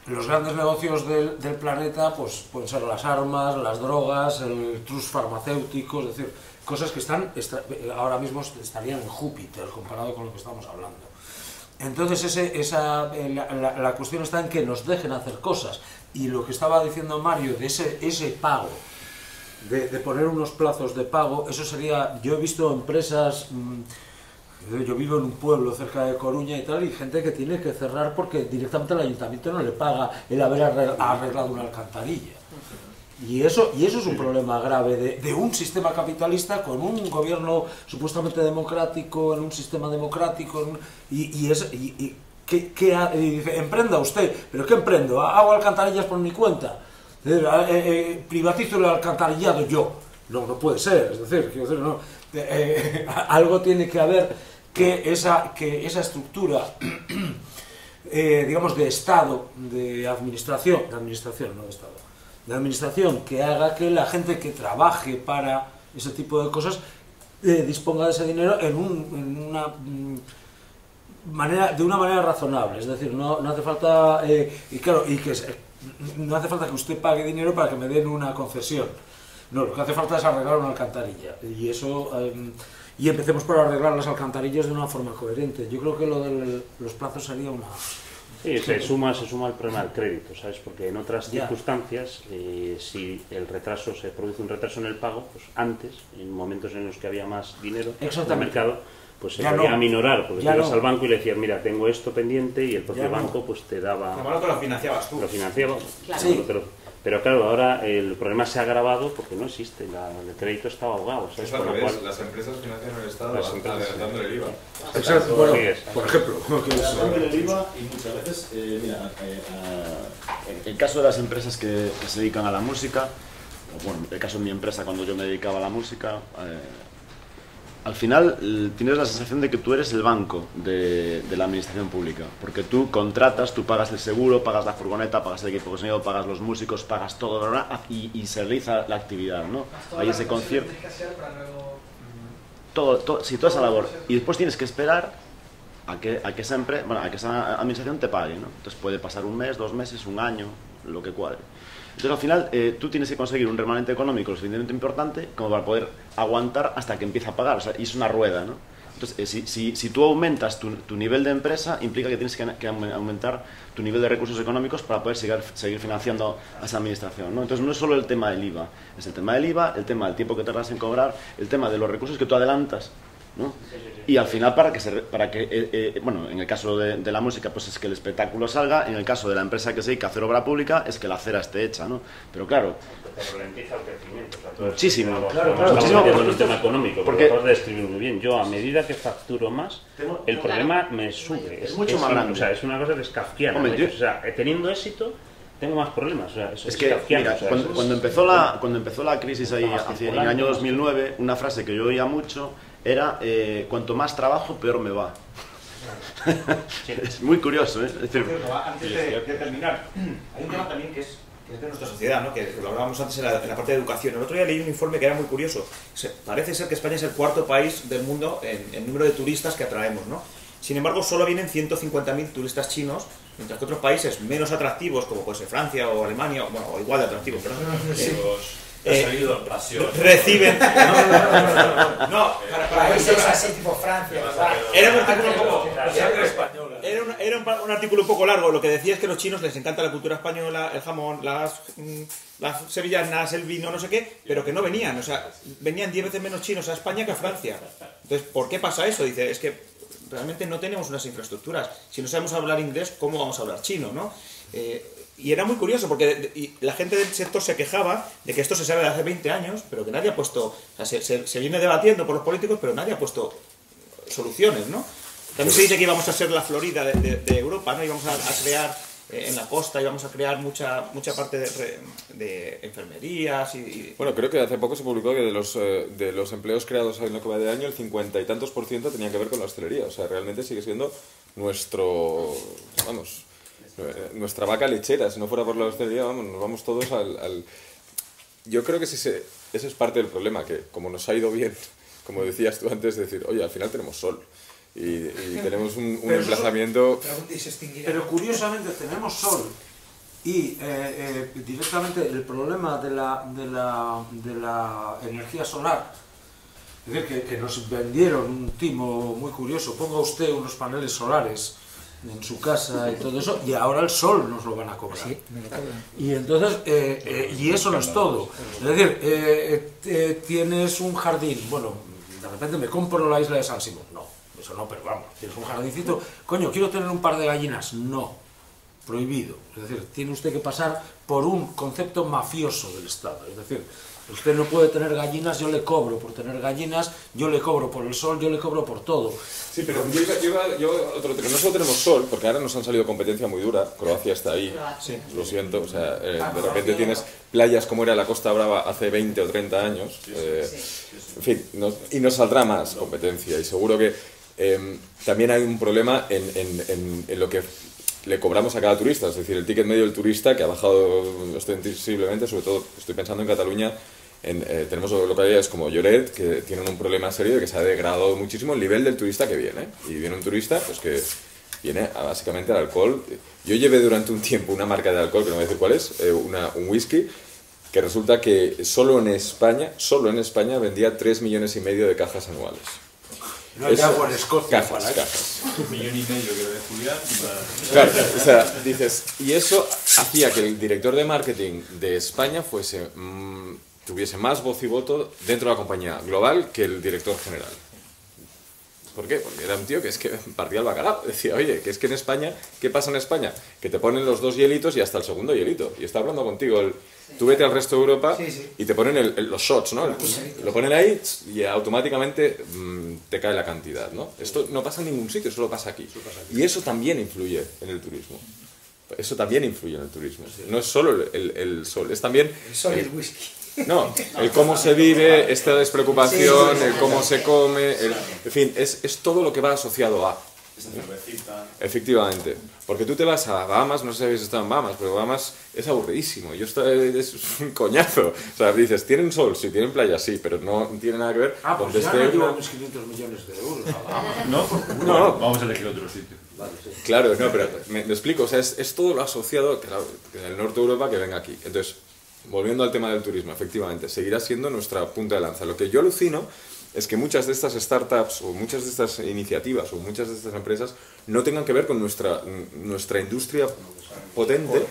Los grandes negocios del planeta pues pueden ser las armas, las drogas, el trust farmacéutico, es decir, cosas que ahora mismo estarían en Júpiter comparado con lo que estamos hablando. Entonces la cuestión está en que nos dejen hacer cosas. Y lo que estaba diciendo Mario de ese pago, de poner unos plazos de pago, eso sería... Yo he visto empresas... Yo vivo en un pueblo cerca de Coruña y tal, y gente que tiene que cerrar porque directamente el ayuntamiento no le paga el haber arreglado una alcantarilla. Y eso es un problema grave de un sistema capitalista con un gobierno supuestamente democrático, en un sistema democrático, y emprenda usted. ¿Pero qué emprendo? ¿Hago alcantarillas por mi cuenta? ¿Privatizo el alcantarillado yo? No puede ser, es decir, no, algo tiene que haber que esa estructura, digamos, de Estado, de administración, no de Estado, de administración, que haga que la gente que trabaje para ese tipo de cosas disponga de ese dinero de una manera razonable, es decir, no hace falta, no hace falta que usted pague dinero para que me den una concesión. No, lo que hace falta es arreglar una alcantarilla, y eso y empecemos por arreglar las alcantarillas de una forma coherente. Yo creo que lo de los plazos sería una... Sí, se suma el problema del crédito, ¿sabes? Porque en otras circunstancias, si se produce un retraso en el pago, pues antes, en momentos en los que había más dinero en el mercado, pues se podía aminorar, porque ibas al banco y le decías, mira, tengo esto pendiente, y el propio banco pues te daba... Lo malo que lo financiabas tú. Lo financiaba, claro. Sí. Pero claro, ahora el problema se ha agravado porque no existe, el crédito estaba ahogado, ¿sabes? Es al revés, las empresas financian el Estado adelantando el IVA. Exacto, bueno, por ejemplo. El IVA, y muchas veces, mira, en el caso de las empresas que se dedican a la música, bueno, en el caso de mi empresa cuando yo me dedicaba a la música, al final tienes la sensación de que tú eres el banco de la administración pública, porque tú contratas, tú pagas el seguro, pagas la furgoneta, pagas el equipo de sonido, pagas los músicos, pagas todo, y se realiza la actividad, ¿no? Hay ese concierto, sí, toda esa labor, y después tienes que esperar a que esa administración te pague, ¿no? Entonces puede pasar un mes, 2 meses, un año, lo que cuadre. Entonces al final tú tienes que conseguir un remanente económico lo suficientemente importante como para poder aguantar hasta que empieza a pagar, o sea, y es una rueda, ¿no? Entonces, si tú aumentas tu nivel de empresa, implica que tienes que aumentar tu nivel de recursos económicos para poder seguir financiando a esa administración, ¿no? Entonces no es solo el tema del IVA, es el tema del IVA, el tema del tiempo que tardas en cobrar, el tema de los recursos que tú adelantas, ¿no? Y al final para que bueno, en el caso de la música pues es que el espectáculo salga, en el caso de la empresa que se dedica a hacer obra pública es que la acera esté hecha, ¿no? Pero claro, te ralentiza el crecimiento, o sea, todo muchísimo, esto, claro, muchísimo, porque por el tema económico, porque acabas de describir muy bien. Yo a medida que facturo más, el problema me sube, es mucho más grande, o sea, es una cosa que es kafkiana, hombre, ¿no? O sea, teniendo éxito tengo más problemas, o sea, es que kafkiano, mira, o sea, cuando empezó la crisis ahí en el año 2009, una frase que yo oía mucho era cuanto más trabajo, peor me va. Es muy curioso, ¿eh? Es decir, antes de terminar, hay un tema también que es de nuestra sociedad, ¿no? Que lo hablábamos antes en la parte de educación. El otro día leí un informe que era muy curioso. Parece ser que España es el cuarto país del mundo en número de turistas que atraemos, ¿no? Sin embargo, solo vienen 150.000 turistas chinos, mientras que otros países menos atractivos, como puede ser Francia o Alemania, bueno, o igual de atractivos, pero reciben... No, para países así tipo Francia. Era un artículo un poco... Era un artículo un poco largo. Lo que decía es que a los chinos les encanta la cultura española, el jamón, las sevillanas, el vino, no sé qué, pero que no venían. O sea, venían 10 veces menos chinos a España que a Francia. Entonces, ¿por qué pasa eso? Dice, es que realmente no tenemos unas infraestructuras. Si no sabemos hablar inglés, ¿cómo vamos a hablar chino, no? Y era muy curioso porque la gente del sector se quejaba de que esto se sabe de hace 20 años, pero que nadie ha puesto... O sea, se viene debatiendo por los políticos, pero nadie ha puesto soluciones, ¿no? También se dice que íbamos a ser la Florida de Europa, ¿no? Íbamos a crear en la costa, íbamos a crear mucha parte de enfermerías y... Bueno, creo que hace poco se publicó que de los empleos creados en lo que va de año, el 50 y tantos % tenían que ver con la hostelería. O sea, realmente sigue siendo nuestra vaca lechera. Si no fuera por la hostelería, vamos, nos vamos todos al... Yo creo que ese es parte del problema, que como nos ha ido bien, como decías tú antes, decir, oye, al final tenemos sol. Y tenemos un emplazamiento... Pero curiosamente tenemos sol y directamente el problema de la energía solar, es decir, que nos vendieron un timo muy curioso, ponga usted unos paneles solares en su casa y todo eso, y ahora el sol nos lo van a cobrar. Sí, me lo cobran. Y entonces, y eso no es todo. Es decir, tienes un jardín, bueno, de repente me compro la isla de San Simón, no. Eso no, pero vamos, tienes un jardincito, coño, quiero tener un par de gallinas, no, prohibido. Es decir, tiene usted que pasar por un concepto mafioso del Estado. Es decir, usted no puede tener gallinas, yo le cobro por tener gallinas, yo le cobro por el sol, yo le cobro por todo. Sí, pero no solo tenemos sol, porque ahora nos han salido competencia muy dura, Croacia está ahí, sí. Lo siento, o sea, de repente tienes playas como era la Costa Brava hace 20 o 30 años, en fin, y nos saldrá más competencia, y seguro que también hay un problema en lo que le cobramos a cada turista, es decir, el ticket medio del turista que ha bajado ostensiblemente, sobre todo estoy pensando en Cataluña, tenemos localidades como Lloret que tienen un problema serio de que se ha degradado muchísimo el nivel del turista que viene, y viene un turista pues que viene básicamente al alcohol. Yo llevé durante un tiempo una marca de alcohol, que no voy a decir cuál es, un whisky, que resulta que solo en España vendía 3,5 millones de cajas anuales. No hay agua en Escocia. Cajas. 1,5 millones que lo de Julián. Claro, o sea, dices, y eso hacía que el director de marketing de España tuviese más voz y voto dentro de la compañía global que el director general. ¿Por qué? Porque era un tío que es que partía el bacalao. Decía, oye, que es que en España, ¿qué pasa en España? Que te ponen los 2 hielitos y hasta el segundo hielito. Y está hablando contigo tú vete al resto de Europa y te ponen los shots, ¿no? Lo ponen ahí y automáticamente te cae la cantidad, ¿no? Esto no pasa en ningún sitio, solo pasa aquí. Y eso también influye en el turismo. Eso también influye en el turismo. No es solo el sol, es también... El sol y el whisky. No, el cómo se vive, esta despreocupación, el cómo se come, en fin, es todo lo que va asociado a... Efectivamente, porque tú te vas a Bahamas, no sé si habéis estado en Bahamas, pero Bahamas es aburridísimo, es un coñazo. O sea, dices, ¿tienen sol? Sí, tienen playa, sí, pero no tiene nada que ver con pues ya no llevamos 500 millones de euros. No, vamos a elegir otro sitio. Claro, no, pero me explico, o sea, es todo lo asociado, claro, en el norte de Europa que venga aquí. Entonces, volviendo al tema del turismo, efectivamente, seguirá siendo nuestra punta de lanza. Lo que yo alucino es que muchas de estas startups o muchas de estas iniciativas o muchas de estas empresas no tengan que ver con nuestra industria potente,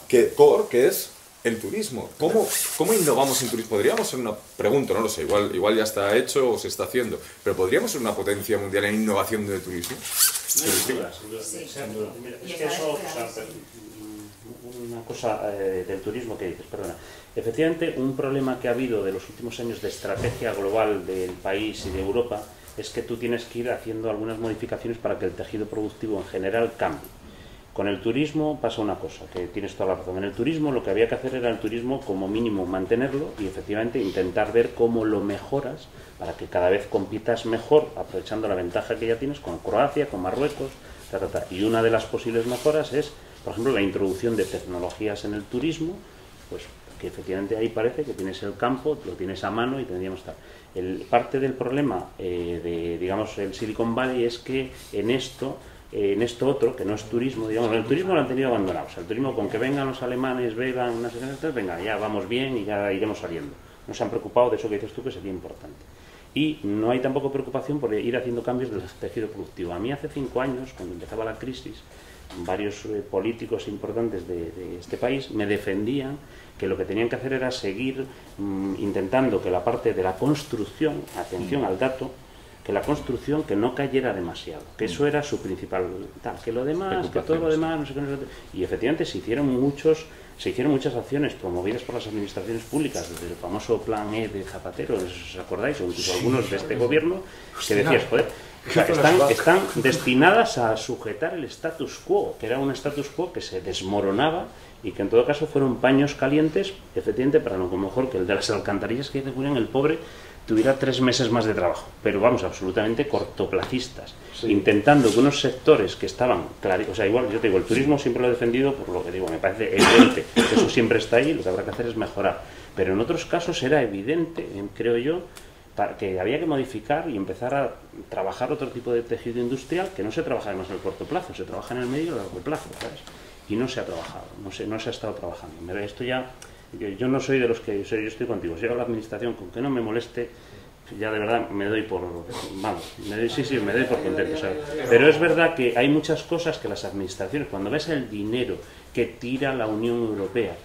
que es el turismo. ¿Cómo innovamos en turismo? Podríamos ser una... Pregunto, no lo sé, igual ya está hecho o se está haciendo, pero ¿podríamos ser una potencia mundial en innovación de turismo? Sin duda. Mira, es que eso, una cosa del turismo que dices, perdona. Efectivamente, un problema que ha habido de los últimos años de estrategia global del país y de Europa es que tú tienes que ir haciendo algunas modificaciones para que el tejido productivo en general cambie. Con el turismo pasa una cosa, que tienes toda la razón. En el turismo lo que había que hacer era el turismo como mínimo mantenerlo y efectivamente intentar ver cómo lo mejoras para que cada vez compitas mejor, aprovechando la ventaja que ya tienes con Croacia, con Marruecos, Y una de las posibles mejoras es, por ejemplo, la introducción de tecnologías en el turismo, pues que efectivamente ahí parece que tienes el campo, lo tienes a mano y tendríamos que estar. Parte del problema de, digamos, el Silicon Valley es que en esto otro, que no es turismo, digamos, el turismo lo han tenido abandonado. O sea, el turismo con que vengan los alemanes, vengan unas empresas, venga, ya vamos bien y ya iremos saliendo. No se han preocupado de eso que dices tú, que sería importante. Y no hay tampoco preocupación por ir haciendo cambios del tejido productivo. A mí hace 5 años, cuando empezaba la crisis, varios políticos importantes de este país me defendían que lo que tenían que hacer era seguir intentando que la parte de la construcción, atención al dato, que la construcción que no cayera demasiado, que eso era su principal tal, que lo demás, que todo lo demás, no sé qué, no sé qué. Y efectivamente se hicieron muchas acciones promovidas por las administraciones públicas, desde el famoso Plan E de Zapatero, ¿os acordáis? O incluso algunos de este gobierno, que decías, joder, o sea, están destinadas a sujetar el status quo, que era un status quo que se desmoronaba y que en todo caso fueron paños calientes, efectivamente, para lo mejor que el de las alcantarillas que dice Julián, el pobre, tuviera 3 meses más de trabajo, pero vamos, absolutamente cortoplacistas, intentando que unos sectores que estaban claros, o sea, igual, yo te digo, el turismo siempre lo he defendido por lo que digo, me parece evidente, que eso siempre está ahí, lo que habrá que hacer es mejorar, pero en otros casos era evidente, creo yo, que había que modificar y empezar a trabajar otro tipo de tejido industrial que no se trabaja más en el corto plazo, se trabaja en el medio y el largo plazo, ¿sabes? Y no se ha trabajado, no se ha estado trabajando. Mira, esto ya, yo no soy de los que, yo estoy contigo, si llego a la administración con que no me moleste, ya de verdad me doy por, vamos, me doy por contento, ¿sabes? Pero es verdad que hay muchas cosas que las administraciones, cuando ves el dinero que tira la Unión Europea,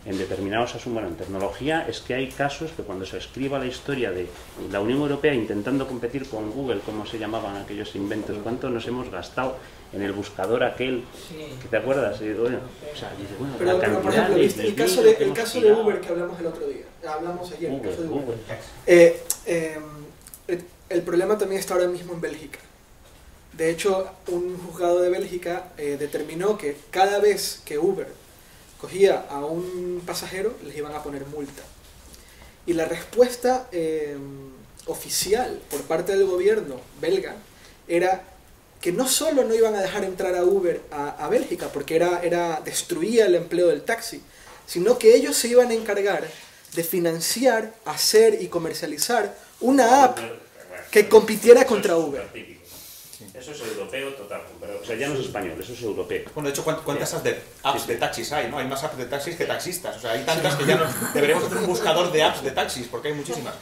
en determinados asuntos, bueno, en tecnología, es que hay casos que cuando se escriba la historia de la Unión Europea intentando competir con Google, como se llamaban aquellos inventos, cuánto nos hemos gastado en el buscador aquel, que te acuerdas, bueno, o sea, dice, bueno, pero por ejemplo, ¿viste el caso de Uber que hablamos el otro día? Hablamos ayer, el caso de Uber. El problema también está ahora mismo en Bélgica. De hecho, un juzgado de Bélgica determinó que cada vez que Uber cogía a un pasajero, les iban a poner multa. Y la respuesta oficial por parte del gobierno belga era que no solo no iban a dejar entrar a Uber a Bélgica, porque destruía el empleo del taxi, sino que ellos se iban a encargar de financiar, hacer y comercializar una app que compitiera contra Uber. Eso es europeo total, o sea, ya no es español, eso es europeo. Bueno, de hecho, ¿cuántas apps de taxis hay? ¿No? Hay más apps de taxis que taxistas, o sea, hay tantas que ya no... Deberíamos hacer un buscador de apps de taxis, porque hay muchísimas.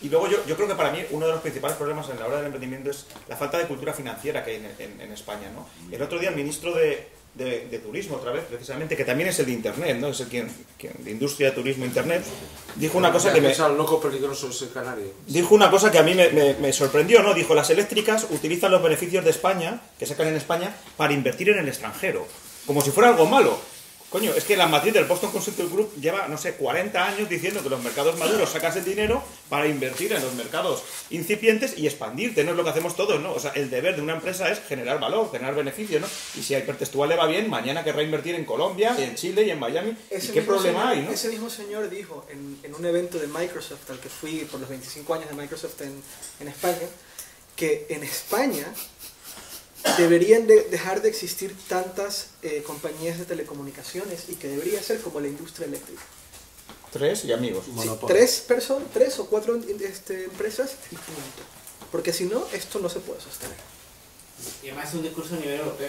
Y luego yo creo que para mí uno de los principales problemas en la hora del emprendimiento es la falta de cultura financiera que hay en España, ¿no? El otro día el ministro de Turismo, otra vez, precisamente, que también es el de Internet, ¿no? Es el quien de Industria, Turismo, Internet, dijo una cosa que me... loco peligroso ese canario. Dijo una cosa que a mí me sorprendió, ¿no? Dijo, las eléctricas utilizan los beneficios de España, que sacan en España, para invertir en el extranjero, como si fuera algo malo. Coño, es que la matriz del Boston Consulting Group lleva, no sé, 40 años diciendo que los mercados maduros sacas el dinero para invertir en los mercados incipientes y expandirte, ¿no? Es lo que hacemos todos, ¿no? O sea, el deber de una empresa es generar valor, generar beneficio, ¿no? Y si a Hipertextual le va bien, mañana querrá invertir en Colombia, en Chile y en Miami. ¿Y qué problema hay, no? Ese mismo señor dijo en un evento de Microsoft, al que fui por los 25 años de Microsoft en España, que en España deberían dejar de existir tantas compañías de telecomunicaciones y que debería ser como la industria eléctrica. 3 y amigos. Sí, 3 o 4 empresas y punto. Porque si no, esto no se puede sostener. Y además es un discurso a nivel europeo,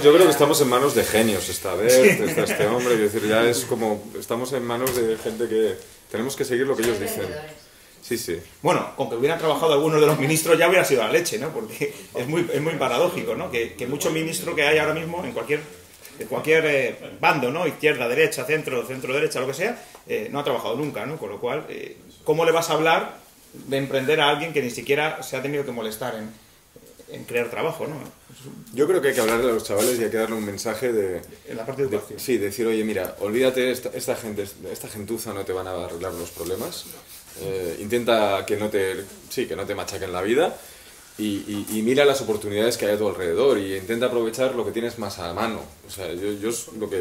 Yo creo que estamos en manos de genios, está Bert, está este hombre, es decir, ya es como, estamos en manos de gente que tenemos que seguir lo que ellos dicen. Sí, sí. Bueno, con que hubieran trabajado algunos de los ministros ya hubiera sido la leche, ¿no? Porque es muy paradójico, ¿no? Que mucho ministro que hay ahora mismo en cualquier bando, ¿no? Izquierda, derecha, centro, centro-derecha, lo que sea, no ha trabajado nunca, ¿no? Con lo cual, ¿cómo le vas a hablar de emprender a alguien que ni siquiera se ha tenido que molestar en crear trabajo, ¿no? Yo creo que hay que hablarle a los chavales y hay que darle un mensaje en la parte de educación. Sí, decir, oye, mira, olvídate, esta gentuza no te van a arreglar los problemas. Intenta que no te machaquen la vida y mira las oportunidades que hay a tu alrededor y intenta aprovechar lo que tienes más a mano. O sea, yo es lo que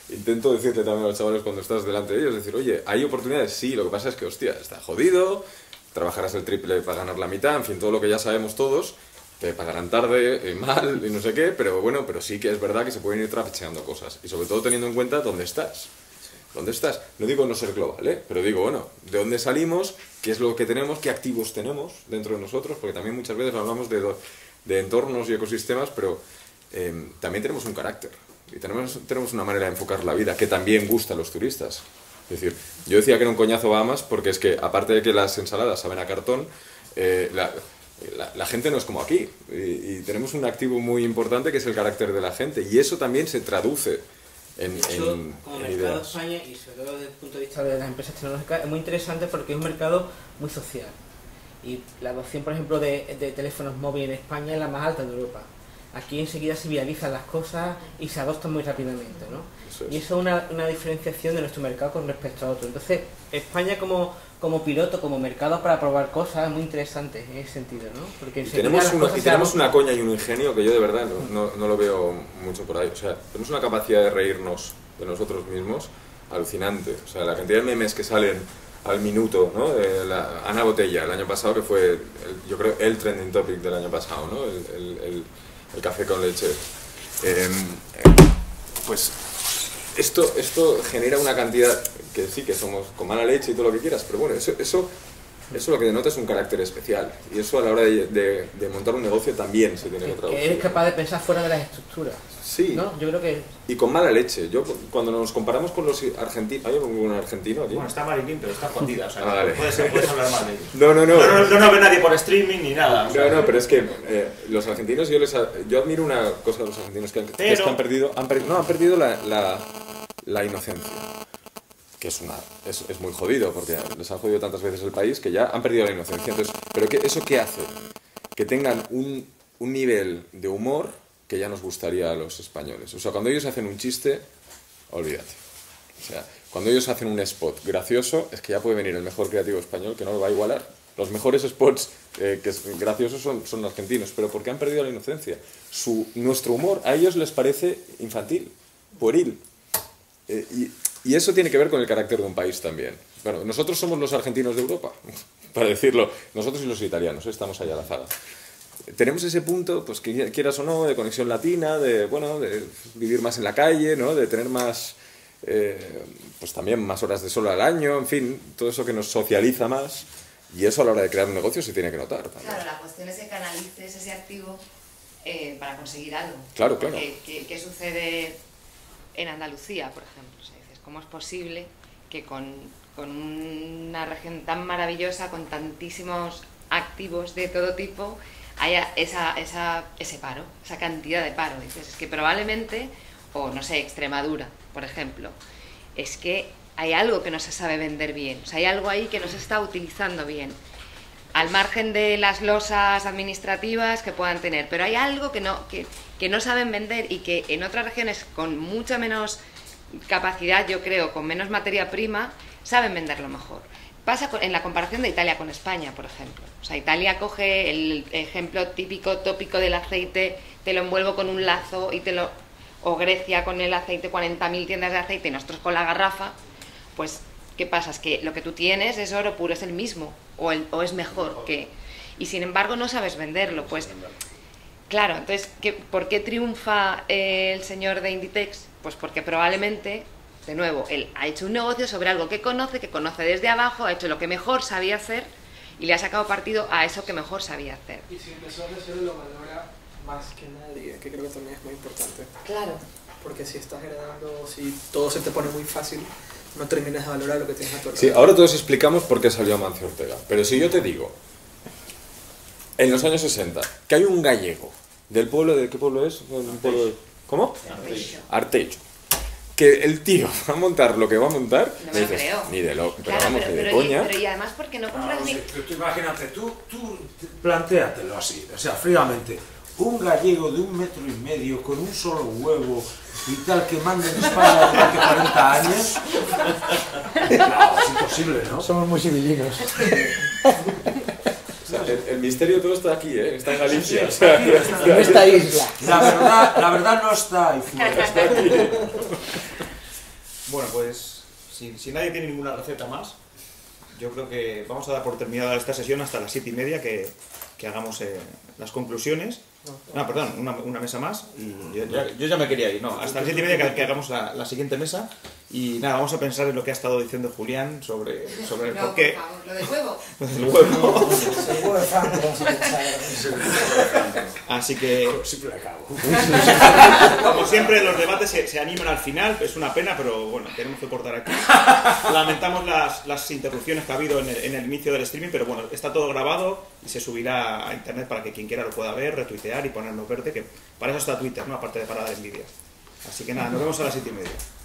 intento decirle también a los chavales cuando estás delante de ellos, decir, oye, ¿hay oportunidades? Sí, lo que pasa es que, hostia, está jodido, trabajarás el triple para ganar la mitad, en fin, todo lo que ya sabemos todos, te pagarán tarde, mal y no sé qué, pero bueno, pero sí que es verdad que se pueden ir trapecheando cosas y sobre todo teniendo en cuenta dónde estás. ¿Dónde estás? No digo no ser global, pero digo, bueno, ¿de dónde salimos? ¿Qué es lo que tenemos? ¿Qué activos tenemos dentro de nosotros? Porque también muchas veces hablamos de entornos y ecosistemas, pero también tenemos un carácter y tenemos una manera de enfocar la vida que también gusta a los turistas. Es decir, yo decía que era un coñazo Bahamas porque es que, aparte de que las ensaladas saben a cartón, la gente no es como aquí y tenemos un activo muy importante que es el carácter de la gente y eso también se traduce como mercado de España y sobre todo desde el punto de vista de las empresas tecnológicas es muy interesante porque es un mercado muy social y la adopción, por ejemplo, de teléfonos móviles en España es la más alta de Europa. Aquí enseguida se viralizan las cosas y se adoptan muy rápidamente, ¿no? Y eso es una diferenciación de nuestro mercado con respecto a otro. Entonces, España como piloto, como mercado para probar cosas, es muy interesante en ese sentido, ¿no? Porque tenemos una coña y un ingenio que yo de verdad no lo veo mucho por ahí. O sea, tenemos una capacidad de reírnos de nosotros mismos alucinante. O sea, la cantidad de memes que salen al minuto, ¿no? Ana Botella, el año pasado, que fue, yo creo, el trending topic del año pasado, ¿no? El café con leche. Pues esto genera una cantidad que sí, que somos con mala leche y todo lo que quieras, pero bueno, eso lo que denota es un carácter especial y eso a la hora de montar un negocio también se tiene que traducir. Que eres capaz de pensar fuera de las estructuras. Sí. ¿No? Yo creo que... Y con mala leche. Yo, cuando nos comparamos con los argentinos... ¿Hay algún argentino aquí? Bueno, está Marilyn, pero está jodida. O sea, vale. puedes hablar mal de ellos. No ve nadie por streaming ni nada. O sea, no, pero es que los argentinos, yo admiro una cosa de los argentinos que es que han perdido la inocencia. Que es muy jodido, porque les han jodido tantas veces el país que ya han perdido la inocencia. Entonces, ¿pero eso qué hace? Que tengan un nivel de humor que ya nos gustaría a los españoles. O sea, cuando ellos hacen un chiste, olvídate. O sea, cuando ellos hacen un spot gracioso, es que ya puede venir el mejor creativo español que no lo va a igualar. Los mejores spots graciosos son argentinos, pero porque han perdido la inocencia. Nuestro humor a ellos les parece infantil, pueril. Y eso tiene que ver con el carácter de un país también. Bueno, nosotros somos los argentinos de Europa, para decirlo. Nosotros y los italianos, estamos allá a la zaga. Tenemos ese punto, pues que quieras o no, de conexión latina, de vivir más en la calle, ¿no? De tener más, pues también más horas de sol al año, en fin, todo eso que nos socializa más. Y eso a la hora de crear un negocio se tiene que notar también. Claro, la cuestión es que canalices ese activo para conseguir algo. Claro. ¿Qué sucede en Andalucía, por ejemplo? O sea, dices, ¿cómo es posible que con una región tan maravillosa, con tantísimos activos de todo tipo, haya ese paro, esa cantidad de paro? Dices, es que probablemente, o no sé, Extremadura, por ejemplo, es que hay algo que no se sabe vender bien, o sea, hay algo ahí que no se está utilizando bien, al margen de las losas administrativas que puedan tener, pero hay algo que no saben vender y que en otras regiones con mucha menos capacidad, yo creo, con menos materia prima, saben venderlo mejor. Pasa en la comparación de Italia con España, por ejemplo. O sea, Italia coge el ejemplo típico, tópico del aceite, te lo envuelvo con un lazo o Grecia con el aceite, 40.000 tiendas de aceite y nosotros con la garrafa. Pues, ¿qué pasa? Es que lo que tú tienes es oro puro, es el mismo, o es mejor que... Y sin embargo no sabes venderlo, pues... Claro, entonces, ¿por qué triunfa el señor de Inditex? Pues porque probablemente... De nuevo, él ha hecho un negocio sobre algo que conoce desde abajo, ha hecho lo que mejor sabía hacer y le ha sacado partido a eso que mejor sabía hacer. Y si empezó de cero lo valora más que nadie, que creo que también es muy importante. Claro. Porque si estás heredando, si todo se te pone muy fácil, no terminas de valorar lo que tienes a tu Sí, ahora todos explicamos por qué salió Amancio Ortega. Pero si yo te digo, en los años 60, que hay un gallego del pueblo, ¿de qué pueblo es? Un pueblo de, ¿cómo? Arteixo. Que el tío va a montar lo que va a montar, No me me lo dices, creo. ni de lo, pero Claro, vamos, ni de coña. Pero y además porque no compras ni... Tú imagínate, tú plantéatelo así, o sea, fríamente. Un gallego de 1,5 metros con un solo huevo y tal que manda en España durante 40 años. No, es imposible, ¿no? Somos muy civilinos. O sea, el misterio todo está aquí, ¿eh? Está en Galicia. Sí, O sea, aquí está. En esta isla. La verdad no está ahí fuera, está aquí. Bueno, pues si nadie tiene ninguna receta más, yo creo que vamos a dar por terminada esta sesión hasta las 7:30 que hagamos las conclusiones. No, perdón, una mesa más y yo ya me quería ir, no, hasta las 7:30 que hagamos la siguiente mesa y nada, vamos a pensar en lo que ha estado diciendo Julián sobre el No, por qué. por favor, lo del huevo. Lo del huevo. El huevo de Franco, vamos a pensar. Así que, Siempre acabo. como siempre, los debates se animan al final, es una pena, pero bueno, tenemos que cortar aquí. Lamentamos las interrupciones que ha habido en el inicio del streaming, pero bueno, está todo grabado y se subirá a internet para que quien quiera lo pueda ver, retuitear y ponernos verde, que para eso está Twitter, ¿no? Aparte de para dar envidia. Así que nada, nos vemos a las 7:30.